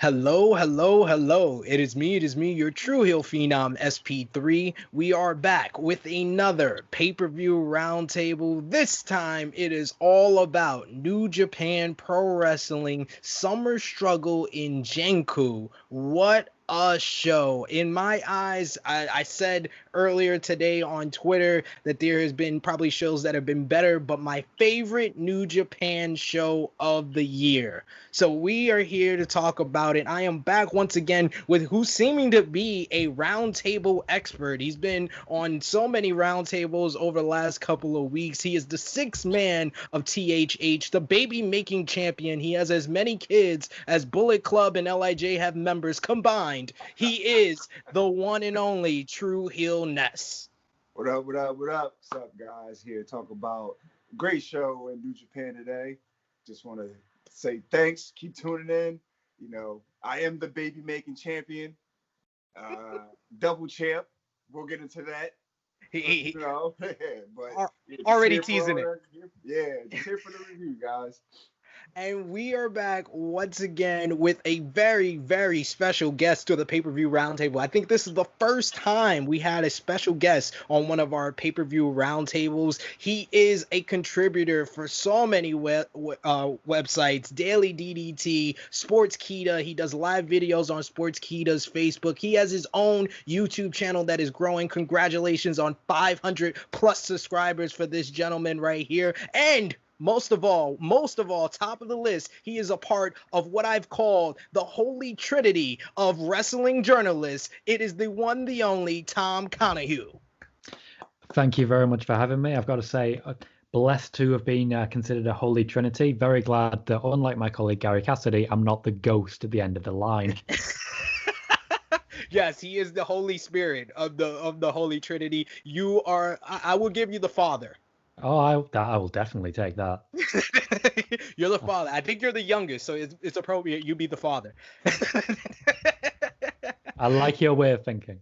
Hello, hello, hello. It is me, your True Heel Phenom SP3. We are back with another pay-per-view roundtable. This time it is all about New Japan Pro Wrestling Summer Struggle in Jingu. What a show. In my eyes, I said earlier today on Twitter that there has been probably shows that have been better, but my favorite New Japan show of the year. So we are here to talk about it. I am back once again with who's seeming to be a roundtable expert. He's been on so many roundtables over the last couple of weeks. He is the sixth man of THH, the baby making champion. He has as many kids as Bullet Club and LIJ have members combined. He is the one and only True Heel Ness. What up, what up, what up? What's up, guys? Here to talk about great show in New Japan today. Just want to say thanks. Keep tuning in. You know, I am the baby making champion, double champ. We'll get into that. But already teasing it. Just here for the review, guys. And we are back once again with a very, very special guest to the pay-per-view roundtable. I think this is the first time we had a special guest on one of our pay-per-view roundtables. He is a contributor for so many websites, Daily DDT, Sportskeeda. He does live videos on Sportskeeda's Facebook. He has his own YouTube channel that is growing. Congratulations on 500 plus subscribers for this gentleman right here. And most of all, top of the list, he is a part of what I've called the holy trinity of wrestling journalists. It is the one, the only Tom Colohue. Thank you very much for having me. I've got to say, blessed to have been considered a holy trinity. Very glad that, unlike my colleague Gary Cassidy, I'm not the ghost at the end of the line. Yes, he is the Holy Spirit of the Holy Trinity. You are. I will give you the Father. Oh, I will definitely take that. You're the father. I think you're the youngest, so it's appropriate you be the father. I like your way of thinking.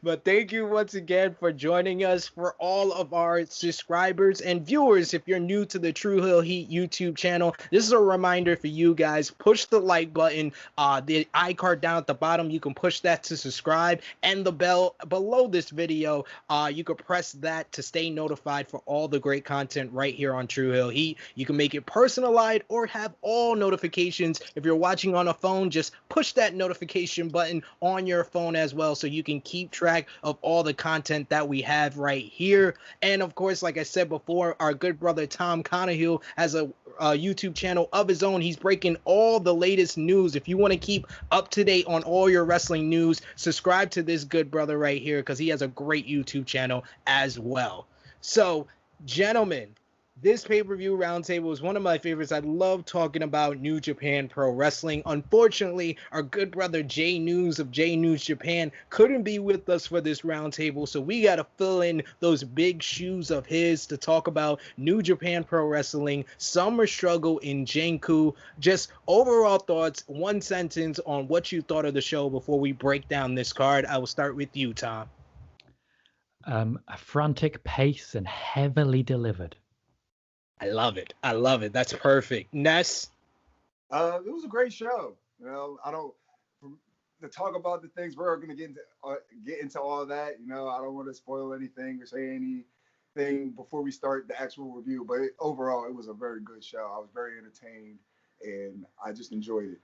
But thank you once again for joining us. For all of our subscribers and viewers, if you're new to the True Heel Heat YouTube channel, this is a reminder for you guys. Push the like button, the iCard down at the bottom. You can push that to subscribe, and the bell below this video, you can press that to stay notified for all the great content right here on True Heel Heat. You can make it personalized or have all notifications. If you're watching on a phone, just push that notification button on your phone as well, so you can keep track of all the content that we have right here. And of course, like I said before, our good brother Tom Colohue has a YouTube channel of his own. He's breaking all the latest news. If you want to keep up to date on all your wrestling news, subscribe to this good brother right here, because he has a great YouTube channel as well. So, gentlemen, this pay-per-view roundtable is one of my favorites. I love talking about New Japan Pro Wrestling. Unfortunately, our good brother Jay News of Jay News Japan couldn't be with us for this roundtable, so we got to fill in those big shoes of his to talk about New Japan Pro Wrestling Summer Struggle in Jingu. Just overall thoughts, one sentence on what you thought of the show before we break down this card. I will start with you, Tom. A frantic pace and heavily delivered. I love it. That's perfect. Ness? It was a great show. You know, to talk about the things we're going to get into all that. You know, I don't want to spoil anything or say anything before we start the actual review. But overall, it was a very good show. I was very entertained, and I just enjoyed it.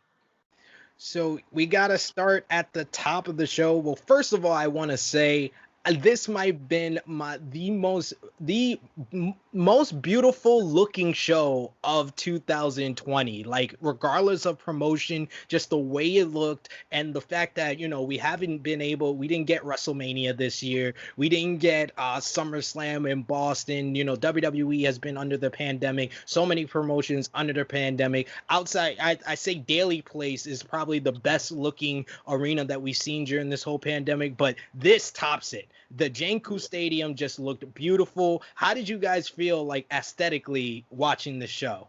So we got to start at the top of the show. Well, first of all, I want to say this might have been the most beautiful looking show of 2020. Like, regardless of promotion, just the way it looked, and the fact that, you know, we didn't get WrestleMania this year. We didn't get SummerSlam in Boston. You know, WWE has been under the pandemic. So many promotions under the pandemic. Outside, I say Daily Place is probably the best looking arena that we've seen during this whole pandemic, but this tops it. The Jingu Stadium just looked beautiful. How did you guys feel, like, aesthetically watching the show?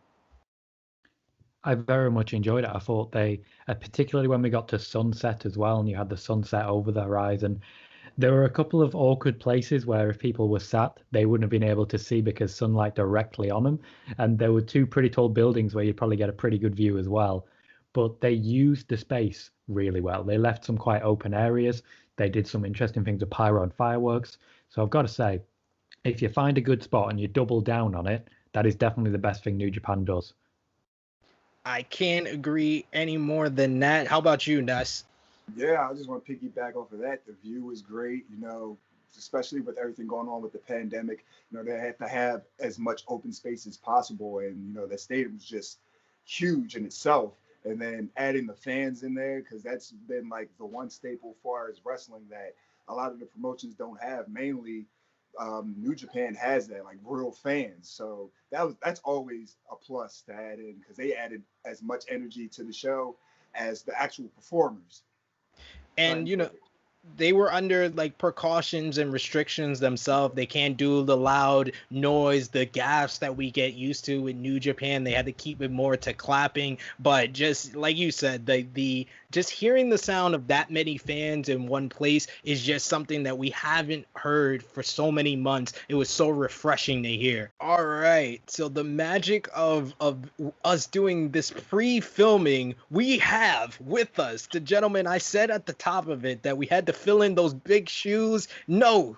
I very much enjoyed it. I thought particularly when we got to sunset as well, and you had the sunset over the horizon, there were a couple of awkward places where if people were sat, they wouldn't have been able to see because sunlight directly on them. And there were two pretty tall buildings where you'd probably get a pretty good view as well. but they used the space really well. They left some quite open areas. They did some interesting things with pyro and fireworks. So I've got to say, if you find a good spot and you double down on it, that is definitely the best thing New Japan does. I can't agree any more than that. How about you, Ness? Yeah, I just want to piggyback off of that. The view was great, especially with everything going on with the pandemic. They had to have as much open space as possible, and the stadium was just huge in itself. And then adding the fans in there, because that's been like the one staple as far as wrestling that a lot of the promotions don't have. Mainly, New Japan has that, like real fans. So that's always a plus to add in, because they added as much energy to the show as the actual performers. And they were under like precautions and restrictions themselves. They can't do the loud noise, the gaffes that we get used to in New Japan. They had to keep it more to clapping. But just like you said, the just hearing the sound of that many fans in one place is just something that we haven't heard for so many months. It was so refreshing to hear. All right, so the magic of us doing this pre-filming, we have with us the gentleman. I said at the top of it that we had to fill in those big shoes. No,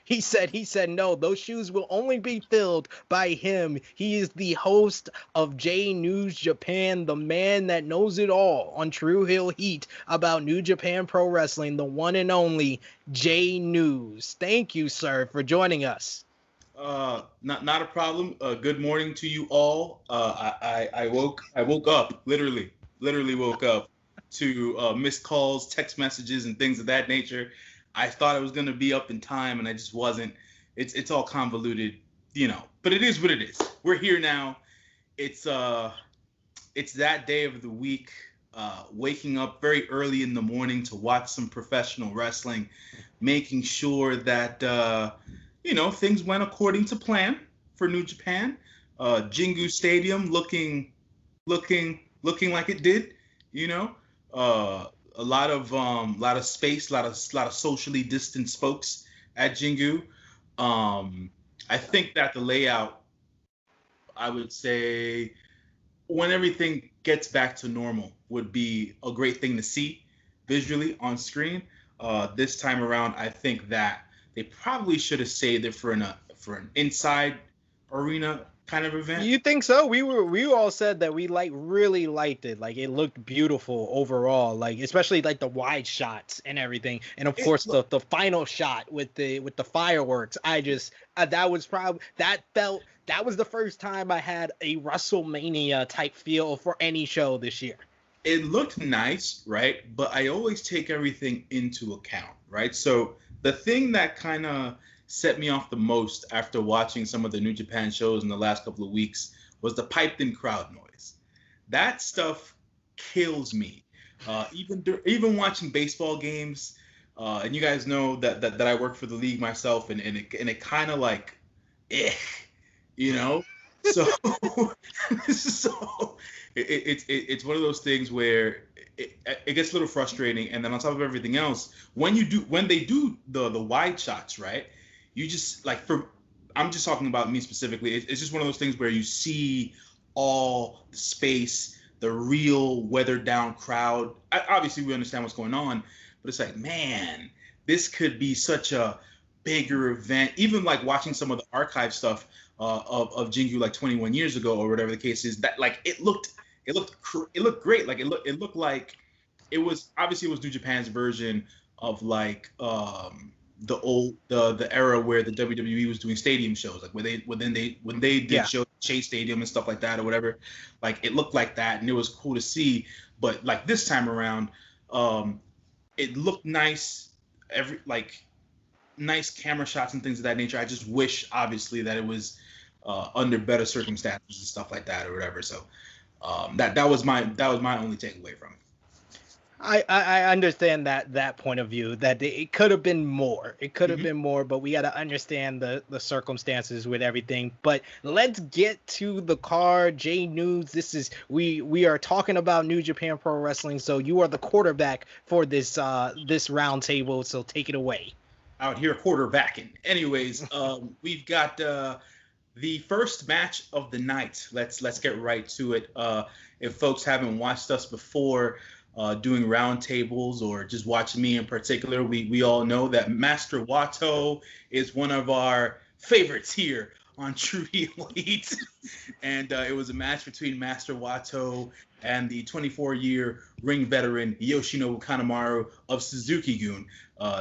he said no, those shoes will only be filled by him. He is the host of J News Japan, the man that knows it all on True Hill Heat about New Japan Pro Wrestling, the one and only J News. Thank you, sir, for joining us. Not a problem. Good morning to you all. I woke up, literally woke up to missed calls, text messages, and things of that nature. I thought I was gonna be up in time, and I just wasn't. It's all convoluted, But it is what it is. We're here now. It's that day of the week. Waking up very early in the morning to watch some professional wrestling, making sure that things went according to plan for New Japan. Jingu Stadium looking like it did. A lot of space, a lot of socially distanced folks at Jingu. I think that the layout, I would say, when everything gets back to normal, would be a great thing to see visually on screen. This time around, I think that they probably should have saved it for an inside arena kind of event. You think so? We all said that we really liked it. Like, it looked beautiful overall. Like, especially like the wide shots and everything. And of course the final shot with the fireworks. That was the first time I had a WrestleMania type feel for any show this year. It looked nice, right? But I always take everything into account, right? So the thing that kind of set me off the most after watching some of the New Japan shows in the last couple of weeks was the piped-in crowd noise. That stuff kills me. Even watching baseball games, and you guys know that I work for the league myself, and it kind of like, So it's one of those things where it gets a little frustrating, and then on top of everything else, when they do the wide shots, right? You just I'm just talking about me specifically. It's just one of those things where you see all the space, the real weathered down crowd. Obviously, we understand what's going on, but it's like, man, this could be such a bigger event. Even like watching some of the archive stuff of Jingu like 21 years ago or whatever the case is, that like it looked great. Like it looked like it was New Japan's version of like the era where the WWE was doing stadium shows, like when they did shows at Chase Stadium and stuff like that or whatever. Like it looked like that, and it was cool to see. But like this time around, it looked nice. Nice camera shots and things of that nature. I just wish, obviously, that it was under better circumstances and stuff like that or whatever. So that was my only takeaway from it. I understand that point of view, that it could have been more. It could have been more, but we got to understand the circumstances with everything. But let's get to the card. J News, we are talking about New Japan Pro Wrestling, so you are the quarterback for this roundtable, so take it away. Out here quarterbacking. Anyways, we've got the first match of the night. Let's get right to it. If folks haven't watched us before, doing roundtables or just watching me in particular, we all know that Master Wato is one of our favorites here on True Heel Heat. And it was a match between Master Wato and the 24-year ring veteran Yoshinobu Kanemaru of Suzuki-gun.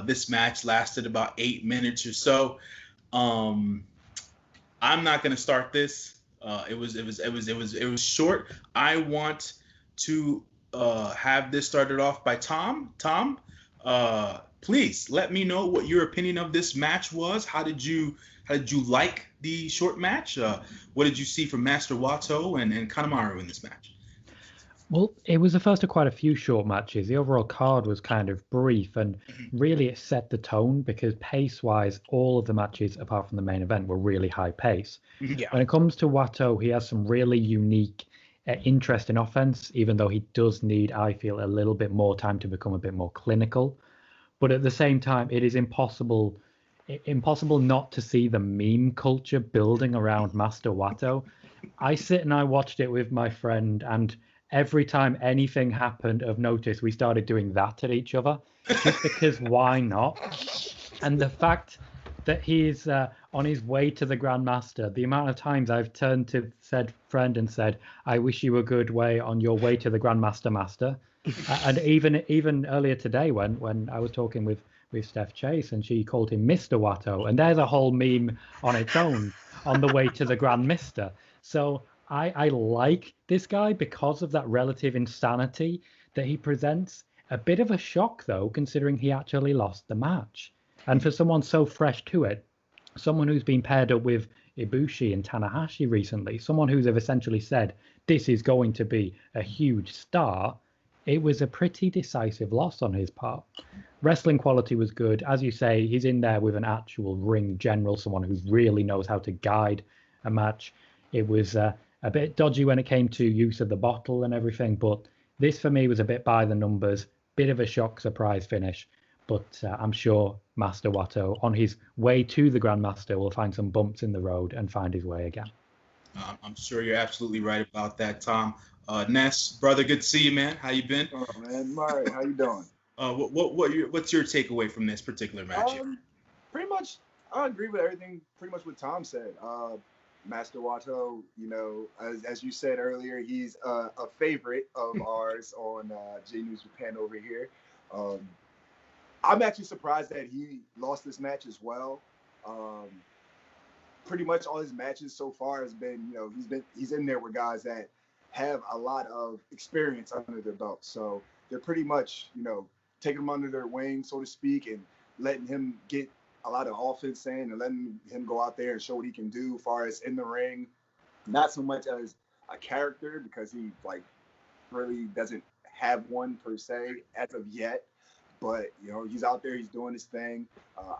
This match lasted about 8 minutes or so. I'm not gonna start this. It was short. I want to have this started off by Tom. Tom, please let me know what your opinion of this match was. How did you like the short match? What did you see from Master Wato and Kanemaru in this match? Well, it was the first of quite a few short matches. The overall card was kind of brief, and really it set the tone because pace-wise, all of the matches, apart from the main event, were really high pace. Yeah. When it comes to Wato, he has some really unique, interesting offense, even though he does need, I feel, a little bit more time to become a bit more clinical. But at the same time, it is impossible not to see the meme culture building around Master Wato. I sit and I watched it with my friend, and every time anything happened of notice, we started doing that at each other, just because why not? And the fact that he's on his way to the Grandmaster, the amount of times I've turned to said friend and said, I wish you a good way on your way to the Grandmaster Master. And even earlier today when I was talking with Steph Chase and she called him Mr. Wato, and there's a whole meme on its own on the way to the Grandmaster. So I like this guy because of that relative insanity that he presents. A bit of a shock, though, considering he actually lost the match. And for someone so fresh to it, someone who's been paired up with Ibushi and Tanahashi recently, someone who's essentially said, this is going to be a huge star, it was a pretty decisive loss on his part. Wrestling quality was good. As you say, he's in there with an actual ring general, someone who really knows how to guide a match. It was a bit dodgy when it came to use of the bottle and everything, but this for me was a bit by the numbers, bit of a shock surprise finish. But I'm sure Master Wato, on his way to the Grandmaster, will find some bumps in the road and find his way again. I'm sure you're absolutely right about that, Tom. Ness, brother, good to see you, man. How you been? Oh man, Murray, how you doing? What's your takeaway from this particular match? Pretty much, I agree with everything. Pretty much what Tom said. Master Wato, you know, as you said earlier, he's a favorite of ours on J News Japan over here. I'm actually surprised that he lost this match as well. Pretty much all his matches so far has been, you know, he's in there with guys that have a lot of experience under their belt. So they're pretty much, you know, taking him under their wing, so to speak, and letting him get a lot of offense in and letting him go out there and show what he can do as far as in the ring. Not so much as a character, because he like really doesn't have one per se as of yet. But, you know, he's out there, he's doing his thing.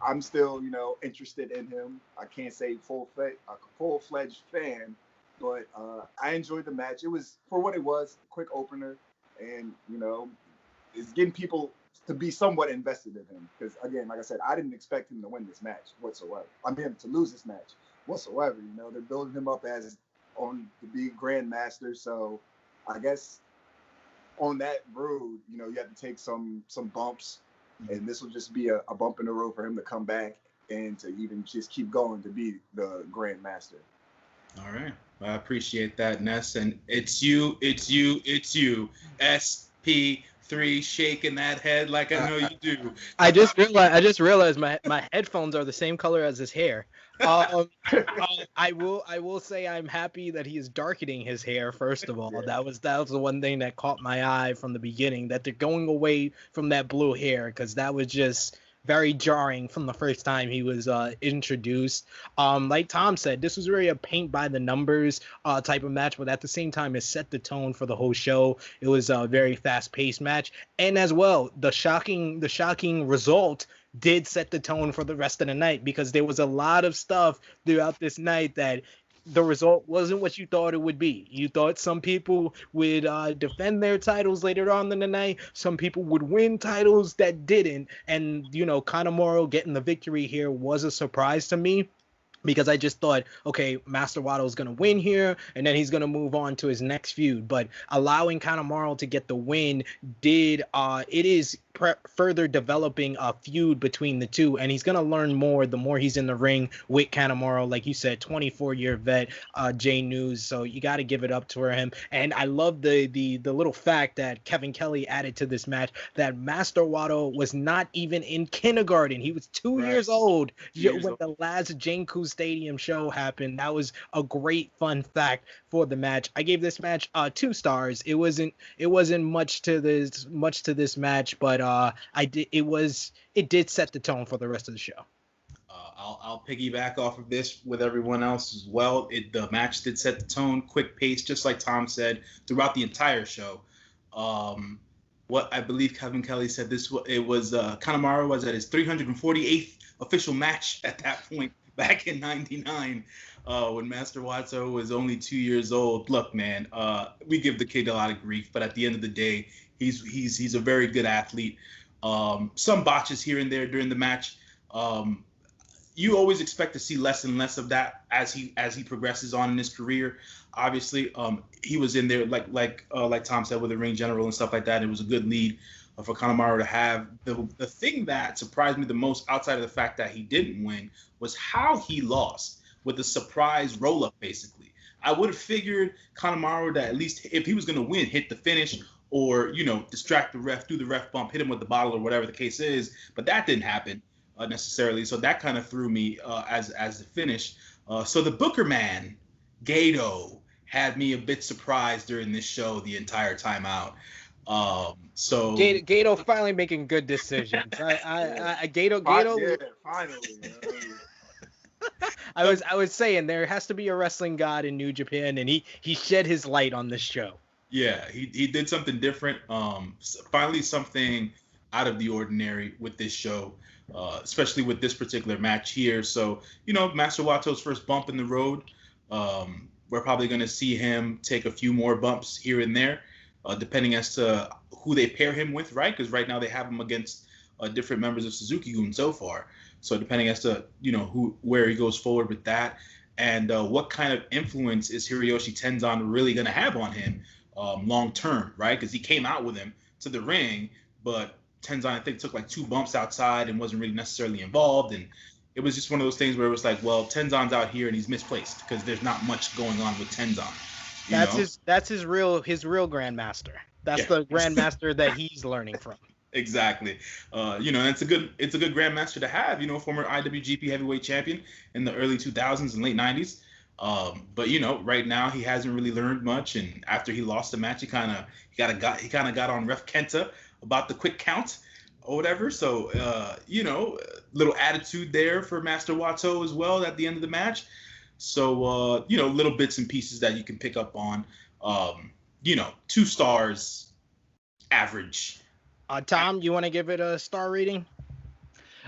I'm still, you know, interested in him. I can't say full-fledged fan, but I enjoyed the match. It was, for what it was, a quick opener. And, you know, it's getting people to be somewhat invested in him. Because, again, like I said, I didn't expect him to win this match whatsoever. I mean, to lose this match whatsoever. You know, they're building him up as on to be Grandmaster. So I guess on that road, you know, you have to take some bumps, and this will just be a bump in the road for him to come back and to even just keep going to be the Grandmaster. All right. I appreciate that, Ness. And it's you, SP3 shaking that head like I know you do. I just realized my headphones are the same color as his hair. I will say I'm happy that he is darkening his hair. First of all, Yeah. that was the one thing that caught my eye from the beginning, that they're going away from that blue hair, because that was just very jarring from the first time he was introduced. Like Tom said, this was really a paint by the numbers type of match, but at the same time, it set the tone for the whole show. It was a very fast paced match, and as well, the shocking result did set the tone for the rest of the night, because there was a lot of stuff throughout this night that the result wasn't what you thought it would be. You thought some people would defend their titles later on in the night. Some people would win titles that didn't. And, you know, Kanemaru getting the victory here was a surprise to me. because I just thought, okay, Master Wato is going to win here, and then he's going to move on to his next feud. But allowing Kanemaru to get the win it is further developing a feud between the two, and he's going to learn more the more he's in the ring with Kanemaru. Like you said, 24-year vet, Jay News. So you got to give it up to him. And I love the little fact that Kevin Kelly added to this match, that Master Wato was not even in kindergarten. He was 2 years old when the last Jingu Stadium show happened. That was a great fun fact for the match. I gave this match 2 stars. It wasn't much to this match, but it did set the tone for the rest of the show. I'll piggyback off of this with everyone else as well. The match did set the tone, quick pace, just like Tom said, throughout the entire show. What I believe Kevin Kelly said, Kanemaru was at his 348th official match at that point back in '99, when Master Wato was only 2 years old. Look, man, we give the kid a lot of grief, but at the end of the day, he's a very good athlete. Some botches here and there during the match. You always expect to see less and less of that as he progresses on in his career. Obviously, he was in there like Tom said, with the ring general and stuff like that. It was a good lead for Kanemaru to have. The thing that surprised me the most, outside of the fact that he didn't win, was how he lost with a surprise roll up. Basically, I would have figured Kanemaru that at least if he was going to win, hit the finish, or distract the ref, do the ref bump, hit him with the bottle or whatever the case is. But that didn't happen necessarily, so that kind of threw me as the finish. So the Booker man, Gato, had me a bit surprised during this show the entire time out. So Gato finally making good decisions. Gato. Yeah, finally. I was saying there has to be a wrestling god in New Japan, and he shed his light on this show. Yeah, he did something different. Finally, something out of the ordinary with this show, especially with this particular match here. So, Master Wato's first bump in the road. We're probably going to see him take a few more bumps here and there, depending as to who they pair him with, right? Because right now they have him against different members of Suzuki-gun so far. So depending as to, where he goes forward with that, and what kind of influence is Hiroyoshi Tenzan really going to have on him long term, right? Because he came out with him to the ring, but Tenzan, I think, took like 2 bumps outside and wasn't really necessarily involved. And it was just one of those things where it was like, well, Tenzan's out here and he's misplaced because there's not much going on with Tenzan. That's his real grandmaster. That's the grandmaster that he's learning from. Exactly. It's a good grandmaster to have, former IWGP heavyweight champion in the early 2000s and late 90s. But right now he hasn't really learned much, and after he lost the match, he kind of got on Ref Kenta about the quick count or whatever. So little attitude there for Master Wato as well at the end of the match. So little bits and pieces that you can pick up on. 2 stars, average. Tom, you want to give it a star rating?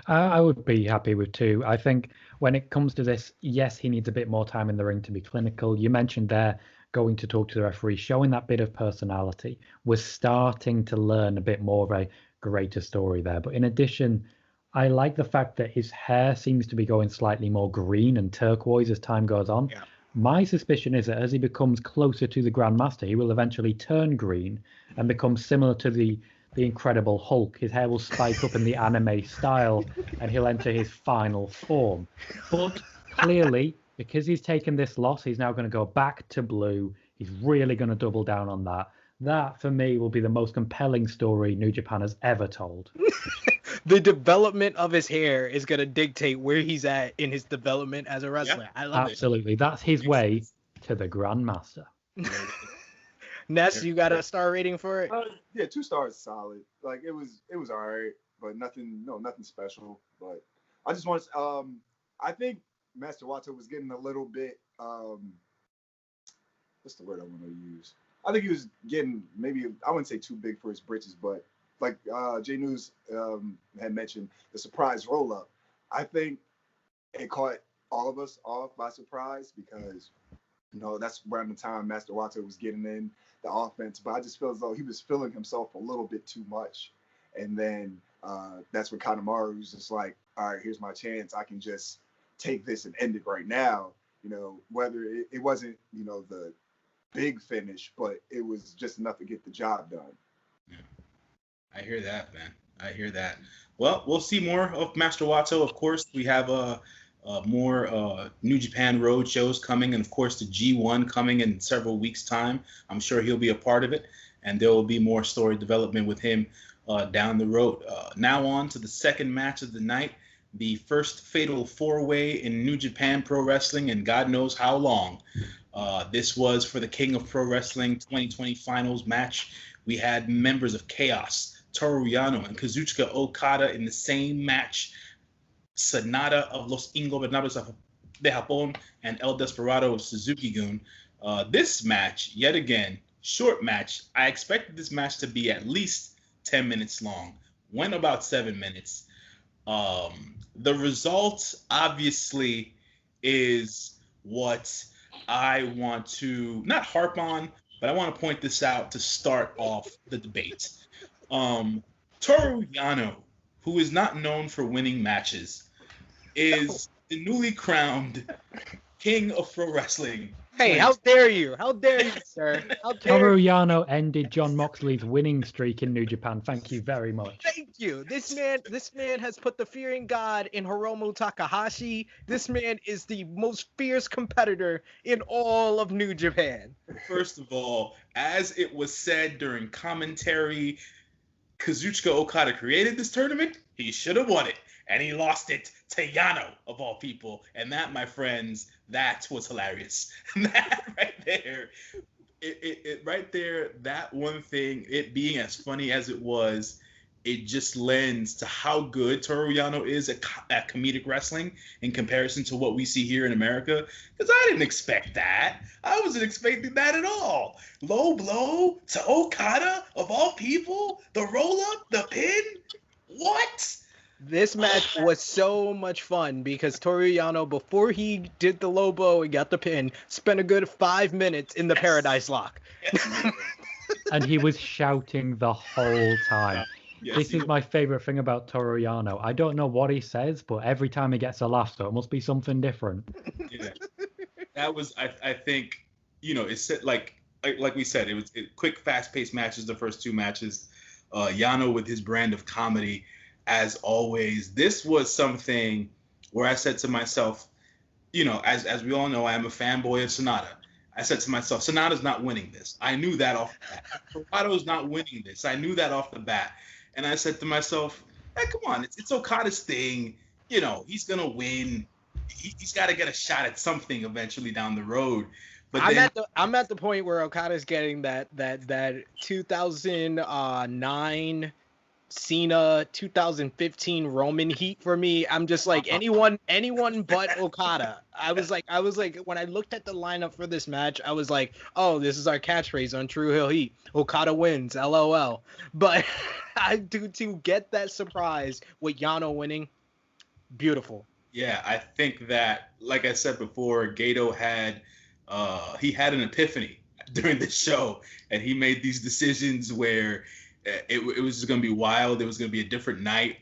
I would be happy with 2. I think when it comes to this, yes, he needs a bit more time in the ring to be clinical. You mentioned there going to talk to the referee, showing that bit of personality. We're starting to learn a bit more of a greater story there. But in addition, I like the fact that his hair seems to be going slightly more green and turquoise as time goes on. Yeah. My suspicion is that as he becomes closer to the Grandmaster, he will eventually turn green and become similar to the Incredible Hulk. His hair will spike up in the anime style and he'll enter his final form. But clearly, because he's taken this loss, he's now going to go back to blue. He's really going to double down on that. That, for me, will be the most compelling story New Japan has ever told. The development of his hair is going to dictate where he's at in his development as a wrestler. Yeah, I love Absolutely. That's his way to the Grandmaster. Ness, you got a star rating for it? Yeah, 2 stars is solid. Like it was all right, but nothing special. But I just want to, I think Master Wato was getting a little bit, what's the word I want to use? I think he was getting maybe, I wouldn't say too big for his britches, but like Jay News had mentioned, the surprise roll up. I think it caught all of us off by surprise because, that's around the time Master Wato was getting in the offense, but I just feel as though he was feeling himself a little bit too much. And then that's when Kanemaru was just like, all right, here's my chance. I can just take this and end it right now. You know, whether it wasn't, you know, the big finish, but it was just enough to get the job done. Yeah. I hear that, man. I hear that. Well, we'll see more of Master Wato. Of course, we have more New Japan Road shows coming, and of course the G1 coming in several weeks' time. I'm sure he'll be a part of it, and there will be more story development with him down the road. Now on to the second match of the night, the first fatal four-way in New Japan Pro Wrestling in God knows how long. This was for the King of Pro Wrestling 2020 Finals match. We had members of Chaos, Toru Yano, and Kazuchika Okada in the same match. Sonata of Los Ingobernables de Japón and El Desperado of Suzuki-gun. This match, yet again, short match. I expected this match to be at least 10 minutes long. Went about 7 minutes. The result, obviously, is what I want to not harp on, but I want to point this out to start off the debate. Toru Yano, who is not known for winning matches, is the newly crowned King of Pro Wrestling. Hey, how dare you? How dare you, sir? How dare Toru you? Yano ended John Moxley's winning streak in New Japan. Thank you very much. Thank you. This man has put the fear in God in Hiromu Takahashi. This man is the most fierce competitor in all of New Japan. First of all, as it was said during commentary, Kazuchika Okada created this tournament. He should have won it, and he lost it to Yano, of all people. And that, my friends, that was hilarious. That right there, it right there, that one thing, it being as funny as it was, it just lends to how good Toru Yano is at comedic wrestling in comparison to what we see here in America. Because I didn't expect that. I wasn't expecting that at all. Low blow to Okada, of all people, the roll up, the pin. What? This match was so much fun because Toru Yano, before he did the low blow and got the pin, spent a good 5 minutes in the Paradise Lock. Yes. And he was shouting the whole time. Yes, This is my favorite thing about Toru Yano. I don't know what he says, but every time he gets a laugh, so it must be something different. Yeah. That was, I think, you know, it's like we said, it was quick, fast-paced matches, the first two matches. Yano with his brand of comedy, as always. This was something where I said to myself, you know, as we all know, I am a fanboy of Sonata. I said to myself, Sonata's not winning this. I knew that off the bat. Okada's not winning this. I knew that off the bat. And I said to myself, hey, come on, it's Okada's thing. You know, he's going to win. He's got to get a shot at something eventually down the road. But I'm at the point where Okada's getting that 2009 Cena, 2015 Roman heat for me. I'm just like anyone but Okada. I was like when I looked at the lineup for this match, I was like, oh, this is our catchphrase on True Hill Heat. Okada wins, LOL. But to get that surprise with Yano winning, beautiful. Yeah, I think that, like I said before, Gato had he had an epiphany during the show, and he made these decisions where it was just going to be wild. It was going to be a different night,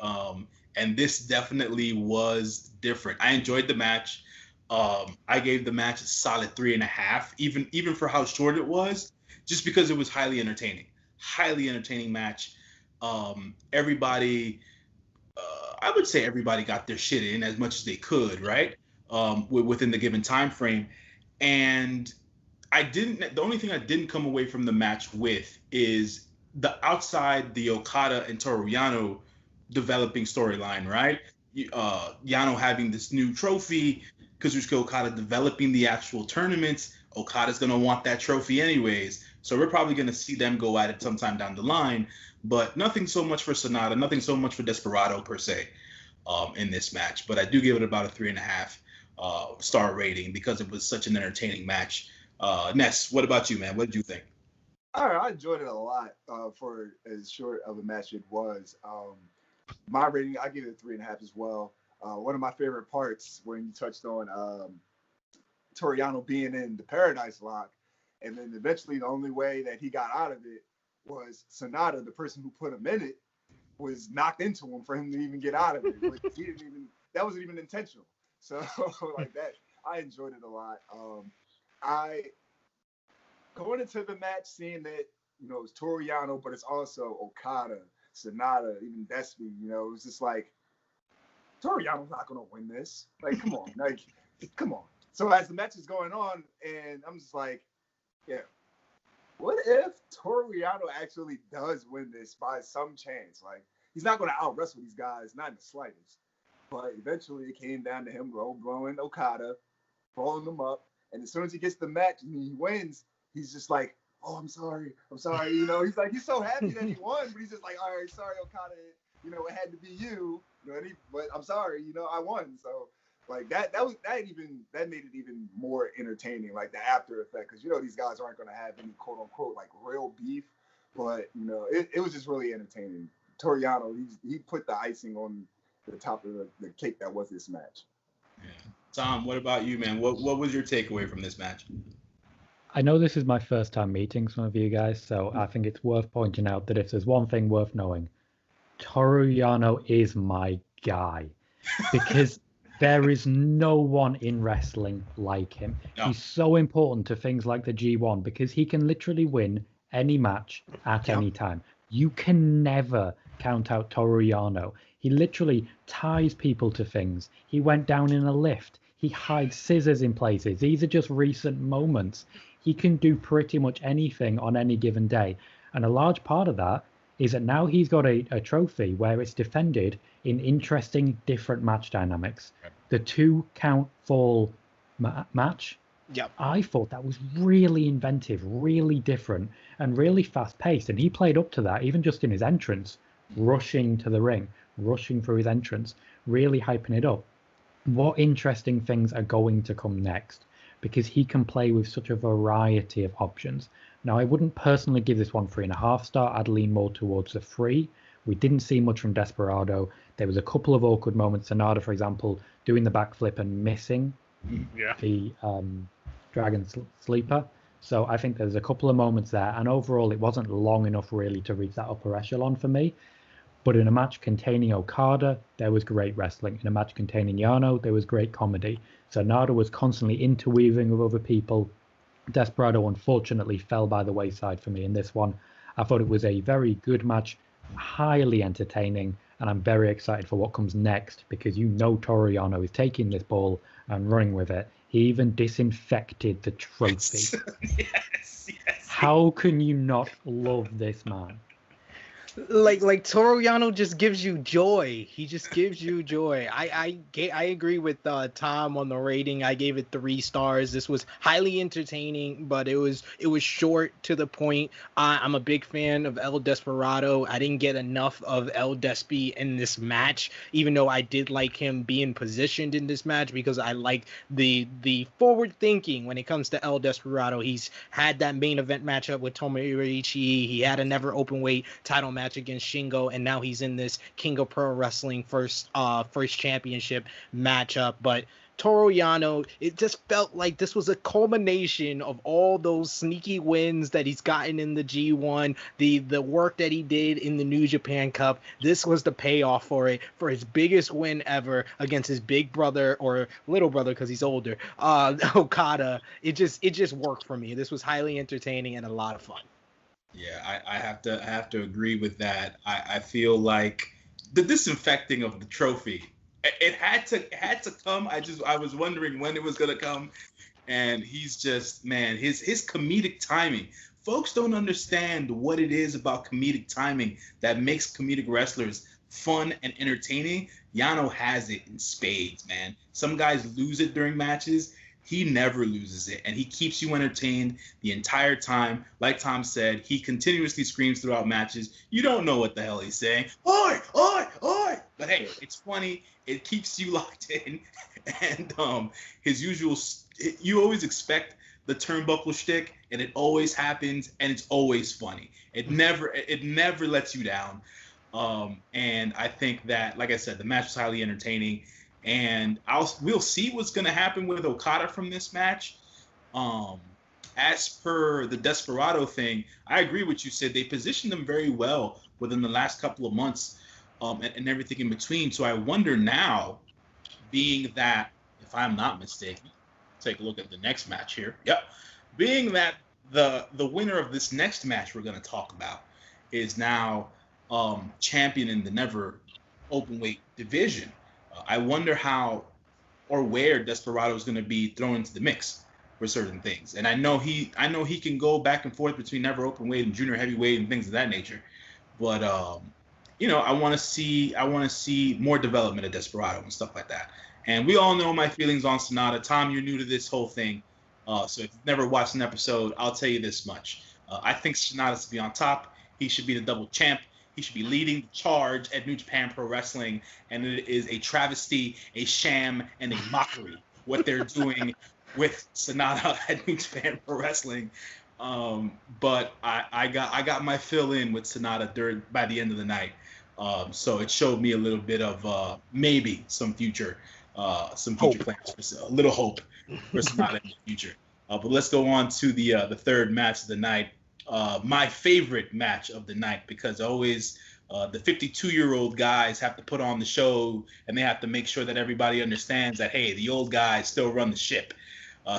and this definitely was different. I enjoyed the match. I gave the match a solid 3.5, even for how short it was, just because it was highly entertaining. Highly entertaining match. Everybody, I would say everybody got their shit in as much as they could, right? Within the given time frame. And the only thing I didn't come away from the match with is the outside the Okada and Toru Yano developing storyline, right? Yano having this new trophy, Kazuchika Okada developing the actual tournaments. Okada's going to want that trophy anyways. So we're probably going to see them go at it sometime down the line. But nothing so much for Sonata, nothing so much for Desperado per se in this match. But I do give it about a 3.5 star rating because it was such an entertaining match. Ness, what about you, man? What did you think? All right, I enjoyed it a lot for as short of a match it was. My rating, I give it a 3.5 as well. One of my favorite parts when you touched on Toru Yano being in the Paradise Lock, and then eventually the only way that he got out of it was Sonata, the person who put him in it, was knocked into him for him to even get out of it. But he didn't even, that wasn't even intentional. So like that, I enjoyed it a lot. I going into the match, seeing that it's Toru Yano, but it's also Okada, Sonata, even Despy. It was just like Toru Yano's not gonna win this. Like, come on, come on. So as the match is going on, and I'm just like, yeah, what if Toru Yano actually does win this by some chance? Like, he's not gonna out wrestle these guys, not in the slightest. But eventually, it came down to him blowing Okada, blowing them up, and as soon as he gets the match and he wins, he's just like, "Oh, I'm sorry." He's like, he's so happy that he won, but he's just like, "All right, sorry, Okada. It had to be you. But I'm sorry. I won." So like that made it even more entertaining, like the after effect, because these guys aren't gonna have any quote unquote like real beef, but it was just really entertaining. Toru Yano, he put the icing on the top of the cake that was this match. Yeah. Tom, what about you, man? What was your takeaway from this match? I know this is my first time meeting some of you guys, so I think it's worth pointing out that if there's one thing worth knowing, Toru Yano is my guy, because there is no one in wrestling like him. No. He's so important to things like the G1 because he can literally win any match at any time. You can never count out Toru Yano. He literally ties people to things. He went down in a lift. He hides scissors in places. These are just recent moments. He can do pretty much anything on any given day. And a large part of that is that now he's got a trophy where it's defended in interesting, different match dynamics. The 2 count fall match, I thought that was really inventive, really different, and really fast-paced. And he played up to that, even just in his entrance, rushing to the ring, rushing through his entrance, really hyping it up. What interesting things are going to come next? Because he can play with such a variety of options. Now, I wouldn't personally give this one 3.5 star. I'd lean more towards the 3. We didn't see much from Desperado. There was a couple of awkward moments. Sonata, for example, doing the backflip and missing the Dragon Sleeper. So I think there's a couple of moments there. And overall, it wasn't long enough really to reach that upper echelon for me. But in a match containing Okada, there was great wrestling. In a match containing Yano, there was great comedy. Sonata was constantly interweaving with other people. Desperado, unfortunately, fell by the wayside for me in this one. I thought it was a very good match, highly entertaining, and I'm very excited for what comes next because Toru Yano is taking this ball and running with it. He even disinfected the trophy. Yes. How can you not love this man? Like Toru Yano just gives you joy. He just gives you joy. I agree with Tom on the rating. I gave it 3 stars. This was highly entertaining, but it was short to the point. I'm a big fan of El Desperado. I didn't get enough of El Despy in this match, even though I did like him being positioned in this match because I like the forward thinking when it comes to El Desperado. He's had that main event matchup with Tomohiro Ishii. He had a never open weight title match against Shingo, and now he's in this King of Pro Wrestling first championship matchup. But Toru Yano, it just felt like this was a culmination of all those sneaky wins that he's gotten in the G1, the work that he did in the New Japan Cup. This was the payoff for his biggest win ever against his big brother or little brother because he's older, Okada. It just worked for me. This was highly entertaining and a lot of fun. Yeah, I have to agree with that. I feel like the disinfecting of the trophy, it had to come. I was wondering when it was gonna come, and he's just, man, his comedic timing. Folks don't understand what it is about comedic timing that makes comedic wrestlers fun and entertaining. Yano has it in spades, man. Some guys lose it during matches. He never loses it, and he keeps you entertained the entire time. Like Tom said, he continuously screams throughout matches. You don't know what the hell he's saying. Oi, oi, oi! But hey, it's funny. It keeps you locked in. And his usual, you always expect the turnbuckle shtick, and it always happens, and it's always funny. It never lets you down. And I think that, like I said, the match was highly entertaining. And we'll see what's going to happen with Okada from this match. As per the Desperado thing, I agree with you, Sid. They positioned them very well within the last couple of months and everything in between. So I wonder now, being that if I'm not mistaken. Take a look at the next match here. Yep. Being that the winner of this next match we're going to talk about is now champion in the never openweight division. I wonder how or where Desperado is going to be thrown into the mix for certain things. And I know he can go back and forth between never openweight and junior heavyweight and things of that nature. But I want to see more development of Desperado and stuff like that. And we all know my feelings on Sonata. Tom, you're new to this whole thing. So if you've never watched an episode, I'll tell you this much. I think Sonata should be on top. He should be the double champ. He should be leading the charge at New Japan Pro Wrestling. And it is a travesty, a sham, and a mockery what they're doing with Sonata at New Japan Pro Wrestling. But I got my fill in with Sonata by the end of the night. So it showed me a little bit of maybe some future plans, for a little hope for Sonata in the future. But let's go on to the third match of the night. My favorite match of the night, because always the 52-year-old guys have to put on the show and they have to make sure that everybody understands that, hey, the old guys still run the ship.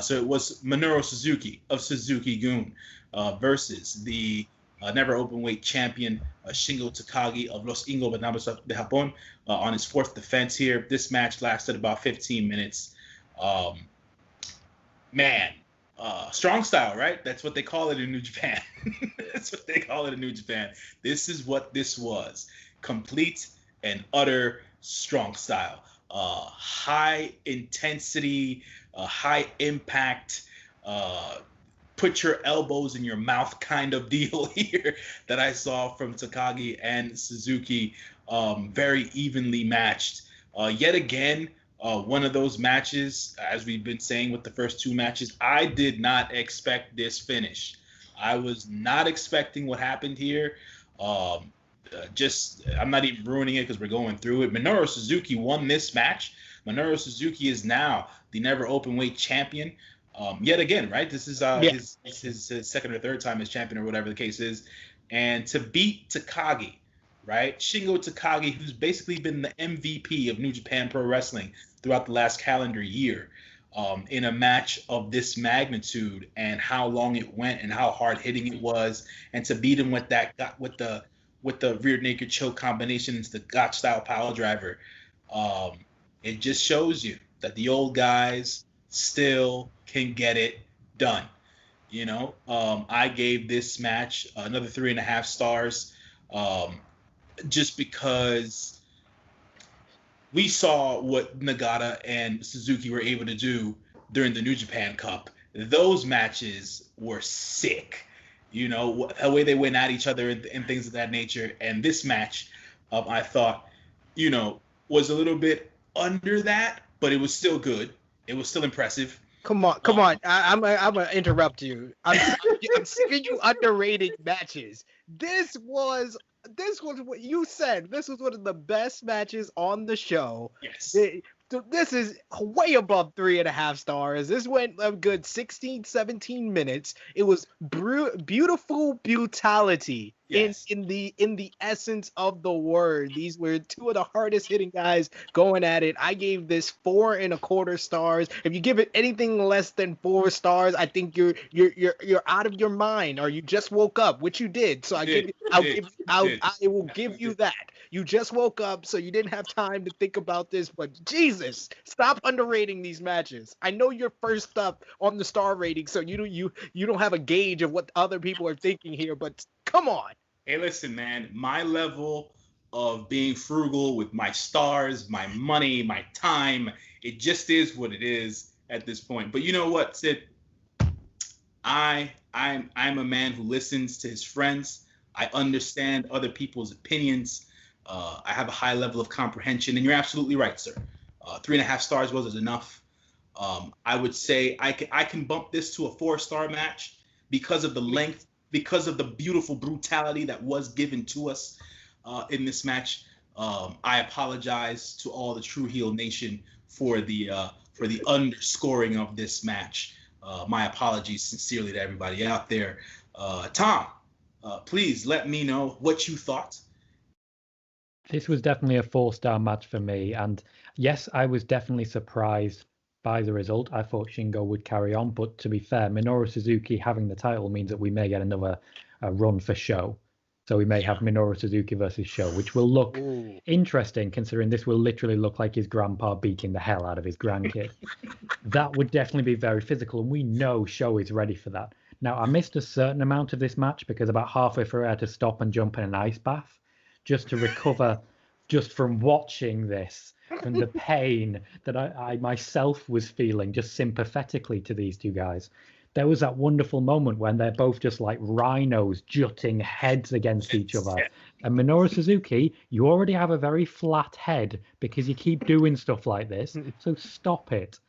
So it was Minoru Suzuki of Suzuki-gun versus the never openweight champion Shingo Takagi of Los Ingobernables de Japón on his fourth defense here. This match lasted about 15 minutes. Strong style, right? That's what they call it in New Japan. That's what they call it in New Japan. This is what this was. Complete and utter strong style. High intensity, high impact, put your elbows in your mouth kind of deal here that I saw from Takagi and Suzuki. Very evenly matched. Yet again, one of those matches, as we've been saying with the first two matches, I did not expect this finish. I was not expecting what happened here. I'm not even ruining it because we're going through it. Minoru Suzuki won this match. Minoru Suzuki is now the never openweight champion. Yet again, right? This is his second or third time as champion or whatever the case is. And to beat Takagi, right? Shingo Takagi, who's basically been the MVP of New Japan Pro Wrestling throughout the last calendar year, in a match of this magnitude and how long it went and how hard hitting it was, and to beat him with the rear naked choke combination into the Gotch style pile driver, it just shows you that the old guys still can get it done. I gave this match another 3.5 stars, just because we saw what Nagata and Suzuki were able to do during the New Japan Cup. Those matches were sick. The way they went at each other and things of that nature. And this match, I thought, was a little bit under that, but it was still good. It was still impressive. Come on. I'm gonna interrupt you. I'm giving you underrated matches. This was what you said. This was one of the best matches on the show. Yes. This is way above 3.5 stars. This went a good 16, 17 minutes. It was beautiful brutality. Yes. in the essence of the word. These were two of the hardest hitting guys going at it. I gave this 4.25 stars. If you give it anything less than 4 stars, I think you're out of your mind, or you just woke up, which you did. So I will give you that. You just woke up, so you didn't have time to think about this. But Jesus, stop underrating these matches. I know you're first up on the star rating, so you don't have a gauge of what other people are thinking here. But come on. Hey, listen, man. My level of being frugal with my stars, my money, my time, it just is what it is at this point. But you know what, Sid? I'm a man who listens to his friends. I understand other people's opinions. I have a high level of comprehension, and you're absolutely right, sir. 3.5 stars wasn't enough. I would say I can bump this to a 4-star match because of the length, because of the beautiful brutality that was given to us in this match. I apologize to all the True Heel Nation for the underscoring of this match. My apologies sincerely to everybody out there. Tom, please let me know what you thought. This was definitely a 4-star match for me. And yes, I was definitely surprised by the result. I thought Shingo would carry on, but to be fair, Minoru Suzuki having the title means that we may get another run for Show. So we may have Minoru Suzuki versus Show, which will look interesting, considering this will literally look like his grandpa beating the hell out of his grandkid. That would definitely be very physical, and we know Show is ready for that. Now, I missed a certain amount of this match because about halfway through I had to stop and jump in an ice bath just to recover just from watching this, from the pain that I myself was feeling just sympathetically to these two guys. There was that wonderful moment when they're both just like rhinos jutting heads against each other. And Minoru Suzuki, you already have a very flat head because you keep doing stuff like this. So stop it.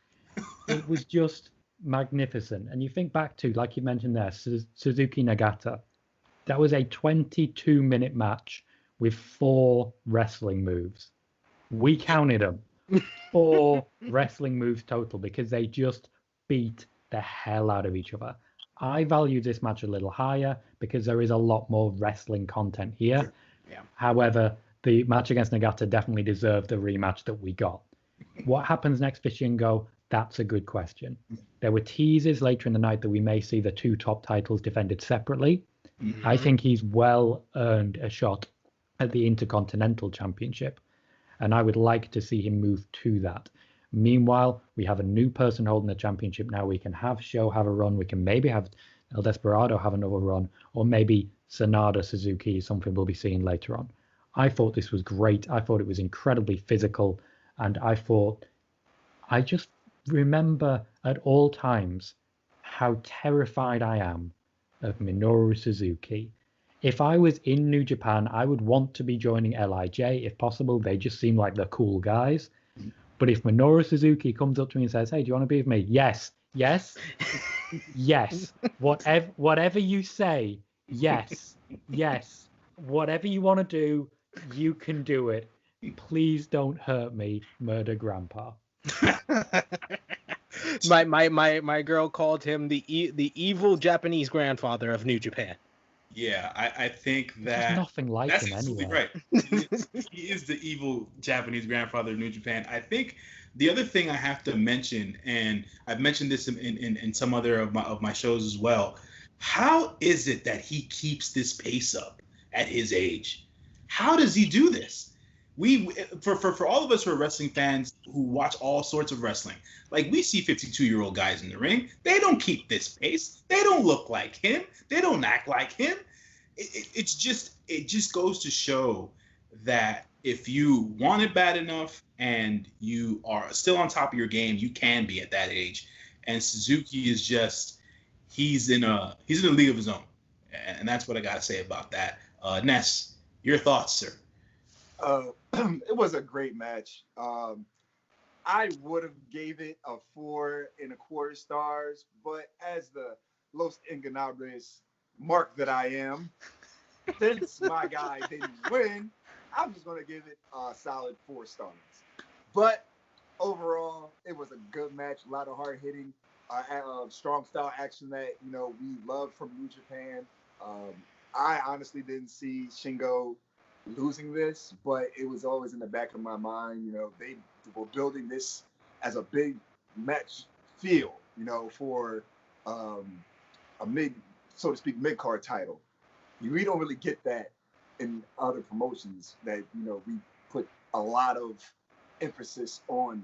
It was just magnificent. And you think back to, like you mentioned there, Suzuki Nagata. That was a 22-minute match with 4 wrestling moves. We counted them. 4 wrestling moves total because they just beat the hell out of each other. I value this match a little higher because there is a lot more wrestling content here. Yeah. However, the match against Nagata definitely deserved the rematch that we got. What happens next for Shingo? That's a good question. There were teases later in the night that we may see the 2 top titles defended separately. I think he's well earned a shot at the Intercontinental Championship, and I would like to see him move to that. Meanwhile, we have a new person holding the championship now. We can have Show have a run. We can maybe have El Desperado have another run, or maybe Sanada Suzuki is something we'll be seeing later on. I thought this was great. I thought it was incredibly physical, and I just remember at all times how terrified I am of Minoru Suzuki. If I was in New Japan, I would want to be joining LIJ if possible. They just seem like the cool guys. But if Minoru Suzuki comes up to me and says, "Hey, do you want to be with me?" Yes, yes, yes. Whatever you say, yes, yes. Whatever you want to do, you can do it. Please don't hurt me, Murder Grandpa. My girl called him the evil Japanese grandfather of New Japan. Yeah, I think that There's nothing like that's him absolutely anyway. right. He is the evil Japanese grandfather of New Japan. I think the other thing I have to mention, and I've mentioned this in some other of my shows as well. How is it that he keeps this pace up at his age? How does he do this? For all of us who are wrestling fans who watch all sorts of wrestling, like we see 52-year-old guys in the ring. They don't keep this pace. They don't look like him. They don't act like him. It just goes to show that if you want it bad enough and you are still on top of your game, you can be at that age. And Suzuki is just he's in a league of his own, and that's what I gotta say about that. Ness, your thoughts, sir? It was a great match. I would have gave it a 4.25 stars, but as the Los Ingobernables mark that I am, since my guy didn't win, I'm just going to give it a solid 4 stars. But overall, it was a good match, a lot of hard hitting, strong style action that we love from New Japan. I honestly didn't see Shingo losing this, but it was always in the back of my mind. They were building this as a big match feel, for a so to speak, mid-card title. We don't really get that in other promotions that, we put a lot of emphasis on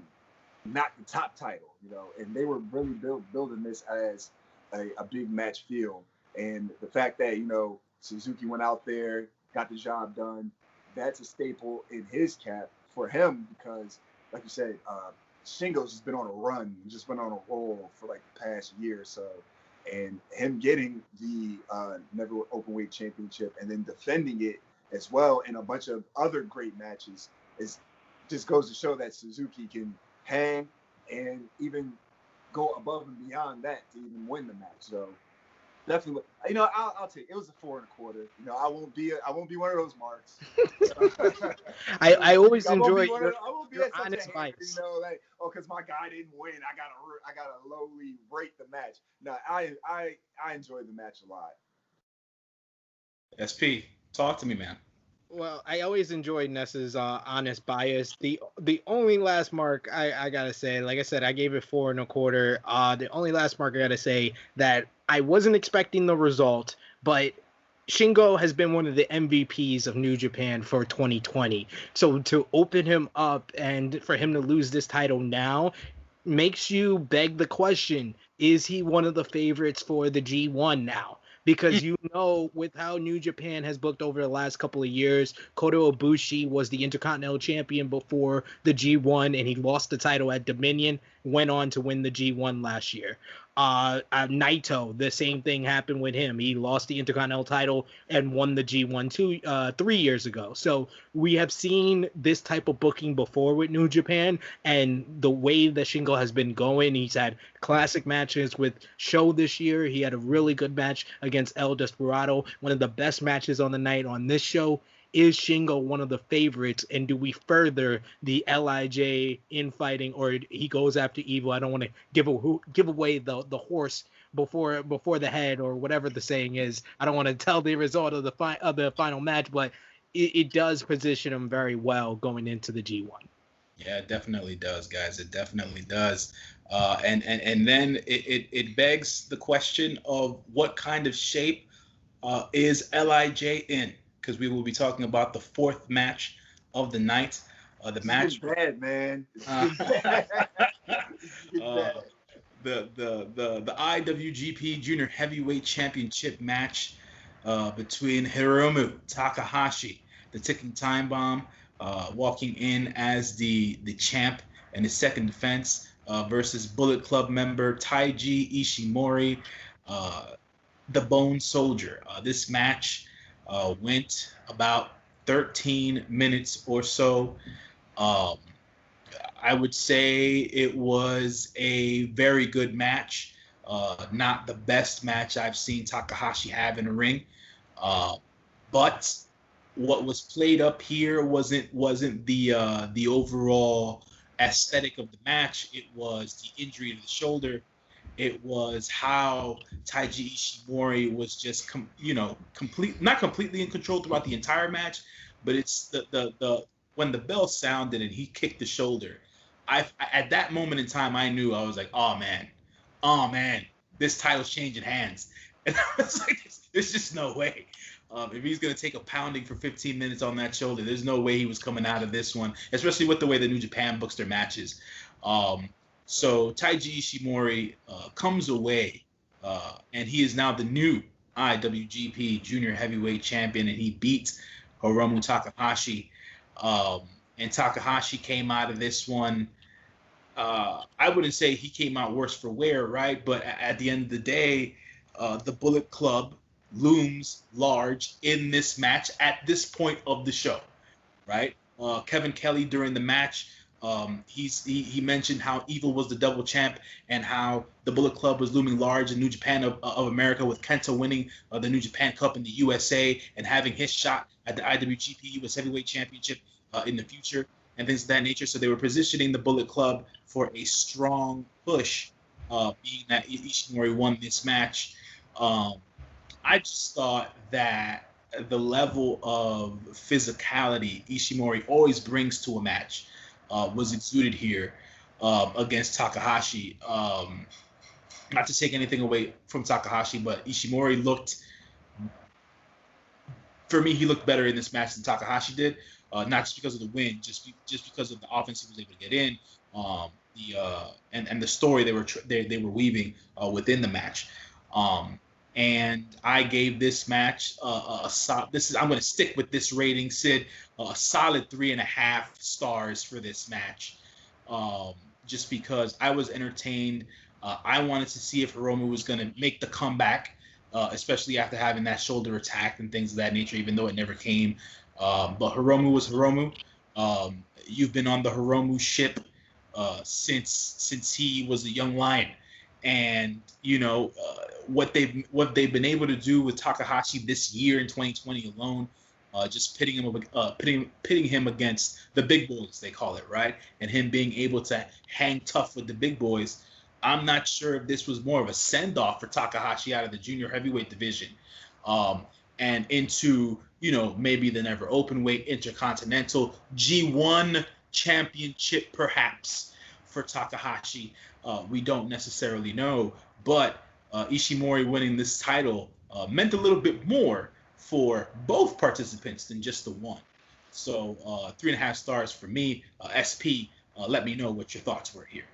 not the top title, and they were really building this as a big match feel. And the fact that, Suzuki went out there, got the job done, that's a staple in his cap for him because, like you said, Shingo's just been on a run, just been on a roll for like the past year or so. And him getting the Never Openweight Championship and then defending it as well in a bunch of other great matches just goes to show that Suzuki can hang and even go above and beyond that to even win the match. So definitely, I'll take it. It was a 4.25. I won't be one of those marks. I always enjoy your honest bias. Because my guy didn't win, I gotta lowly rate the match. No, I enjoyed the match a lot. SP, talk to me, man. Well, I always enjoyed Ness's honest bias. The only last mark I gotta say, like I said, I gave it 4.25. The only last mark I gotta say that I wasn't expecting the result, but Shingo has been one of the MVPs of New Japan for 2020. So to open him up and for him to lose this title now makes you beg the question, is he one of the favorites for the G1 now? Because with how New Japan has booked over the last couple of years, Kota Ibushi was the Intercontinental Champion before the G1, and he lost the title at Dominion, went on to win the G1 last year. Naito, the same thing happened with him. He lost the Intercontinental title and won the G1 3 years ago. So we have seen this type of booking before with New Japan, and the way that Shingo has been going, he's had classic matches with Show this year. He had a really good match against El Desperado, one of the best matches on the night on this show. Is Shingo one of the favorites, and do we further the LIJ infighting, or he goes after Evil? I don't want to give away the horse before the head, or whatever the saying is. I don't want to tell the result of the final match, but it does position him very well going into the G1. Yeah, it definitely does, guys. It definitely does. And then it begs the question of what kind of shape is LIJ in? Because we will be talking about the fourth match of the night. The match. Bad, man. The IWGP Junior Heavyweight Championship match between Hiromu Takahashi, the ticking time bomb, walking in as the champ in his second defense, versus Bullet Club member Taiji Ishimori, the Bone Soldier. This match went about 13 minutes or so. I would say it was a very good match. Not the best match I've seen Takahashi have in a ring. But what was played up here wasn't the overall aesthetic of the match. It was the injury to the shoulder. It was how Taiji Ishimori was just not completely in control throughout the entire match, but it's the when the bell sounded and he kicked the shoulder. At that moment in time, I knew. I was like, oh man, this title's changing hands. And I was like, there's just no way. If he's going to take a pounding for 15 minutes on that shoulder, there's no way he was coming out of this one, especially with the way the New Japan books their matches. So Taiji Ishimori comes away, and he is now the new IWGP Junior Heavyweight Champion, and he beats Hiromu Takahashi. And Takahashi came out of this one. I wouldn't say he came out worse for wear, right? But at the end of the day, the Bullet Club looms large in this match at this point of the show, right? Kevin Kelly during the match, he mentioned how Evil was the double champ and how the Bullet Club was looming large in New Japan of America, with Kenta winning the New Japan Cup in the USA and having his shot at the IWGP US Heavyweight Championship in the future and things of that nature. So they were positioning the Bullet Club for a strong push, being that Ishimori won this match. I just thought that the level of physicality Ishimori always brings to a match was exuded here against Takahashi. Not to take anything away from Takahashi, but Ishimori looked better in this match than Takahashi did. Not just because of the win, just because of the offense he was able to get in, and the story they were weaving within the match. And I gave this match I'm going to stick with this rating, Sid, a solid 3.5 stars for this match, just because I was entertained. I wanted to see if Hiromu was going to make the comeback, especially after having that shoulder attack and things of that nature, even though it never came. But Hiromu was Hiromu. You've been on the Hiromu ship since he was a young lion. And what they've been able to do with Takahashi this year in 2020 alone, just pitting him against the big boys, they call it, right? And him being able to hang tough with the big boys. I'm not sure if this was more of a send off for Takahashi out of the junior heavyweight division, and into maybe the never openweight Intercontinental G1 championship perhaps for Takahashi. We don't necessarily know, but Ishimori winning this title meant a little bit more for both participants than just the one. So 3.5 stars for me. SP, let me know what your thoughts were here.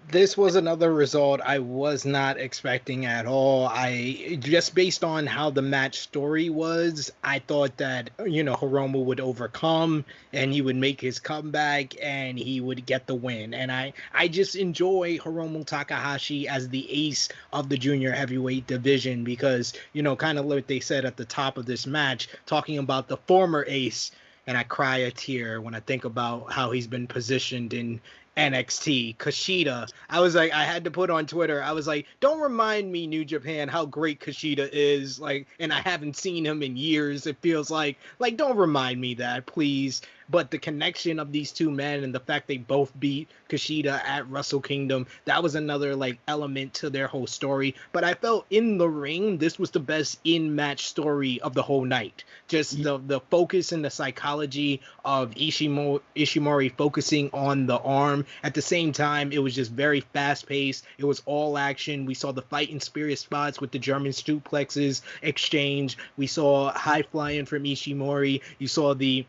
This was another result I was not expecting at all. I just based on how the match story was, I thought that, Hiromu would overcome and he would make his comeback and he would get the win. And I just enjoy Hiromu Takahashi as the ace of the junior heavyweight division because, kind of like they said at the top of this match, talking about the former ace, and I cry a tear when I think about how he's been positioned in NXT, Kushida. I was like, I had to put on Twitter, I was like, don't remind me, New Japan, how great Kushida is, and I haven't seen him in years. It feels like don't remind me that, please. But the connection of these two men and the fact they both beat Kushida at Wrestle Kingdom, that was another element to their whole story. But I felt in the ring, this was the best in-match story of the whole night. Just the focus and the psychology of Ishimori focusing on the arm. At the same time, it was just very fast-paced. It was all action. We saw the fighting spirit spots with the German suplexes exchange. We saw high flying from Ishimori. You saw the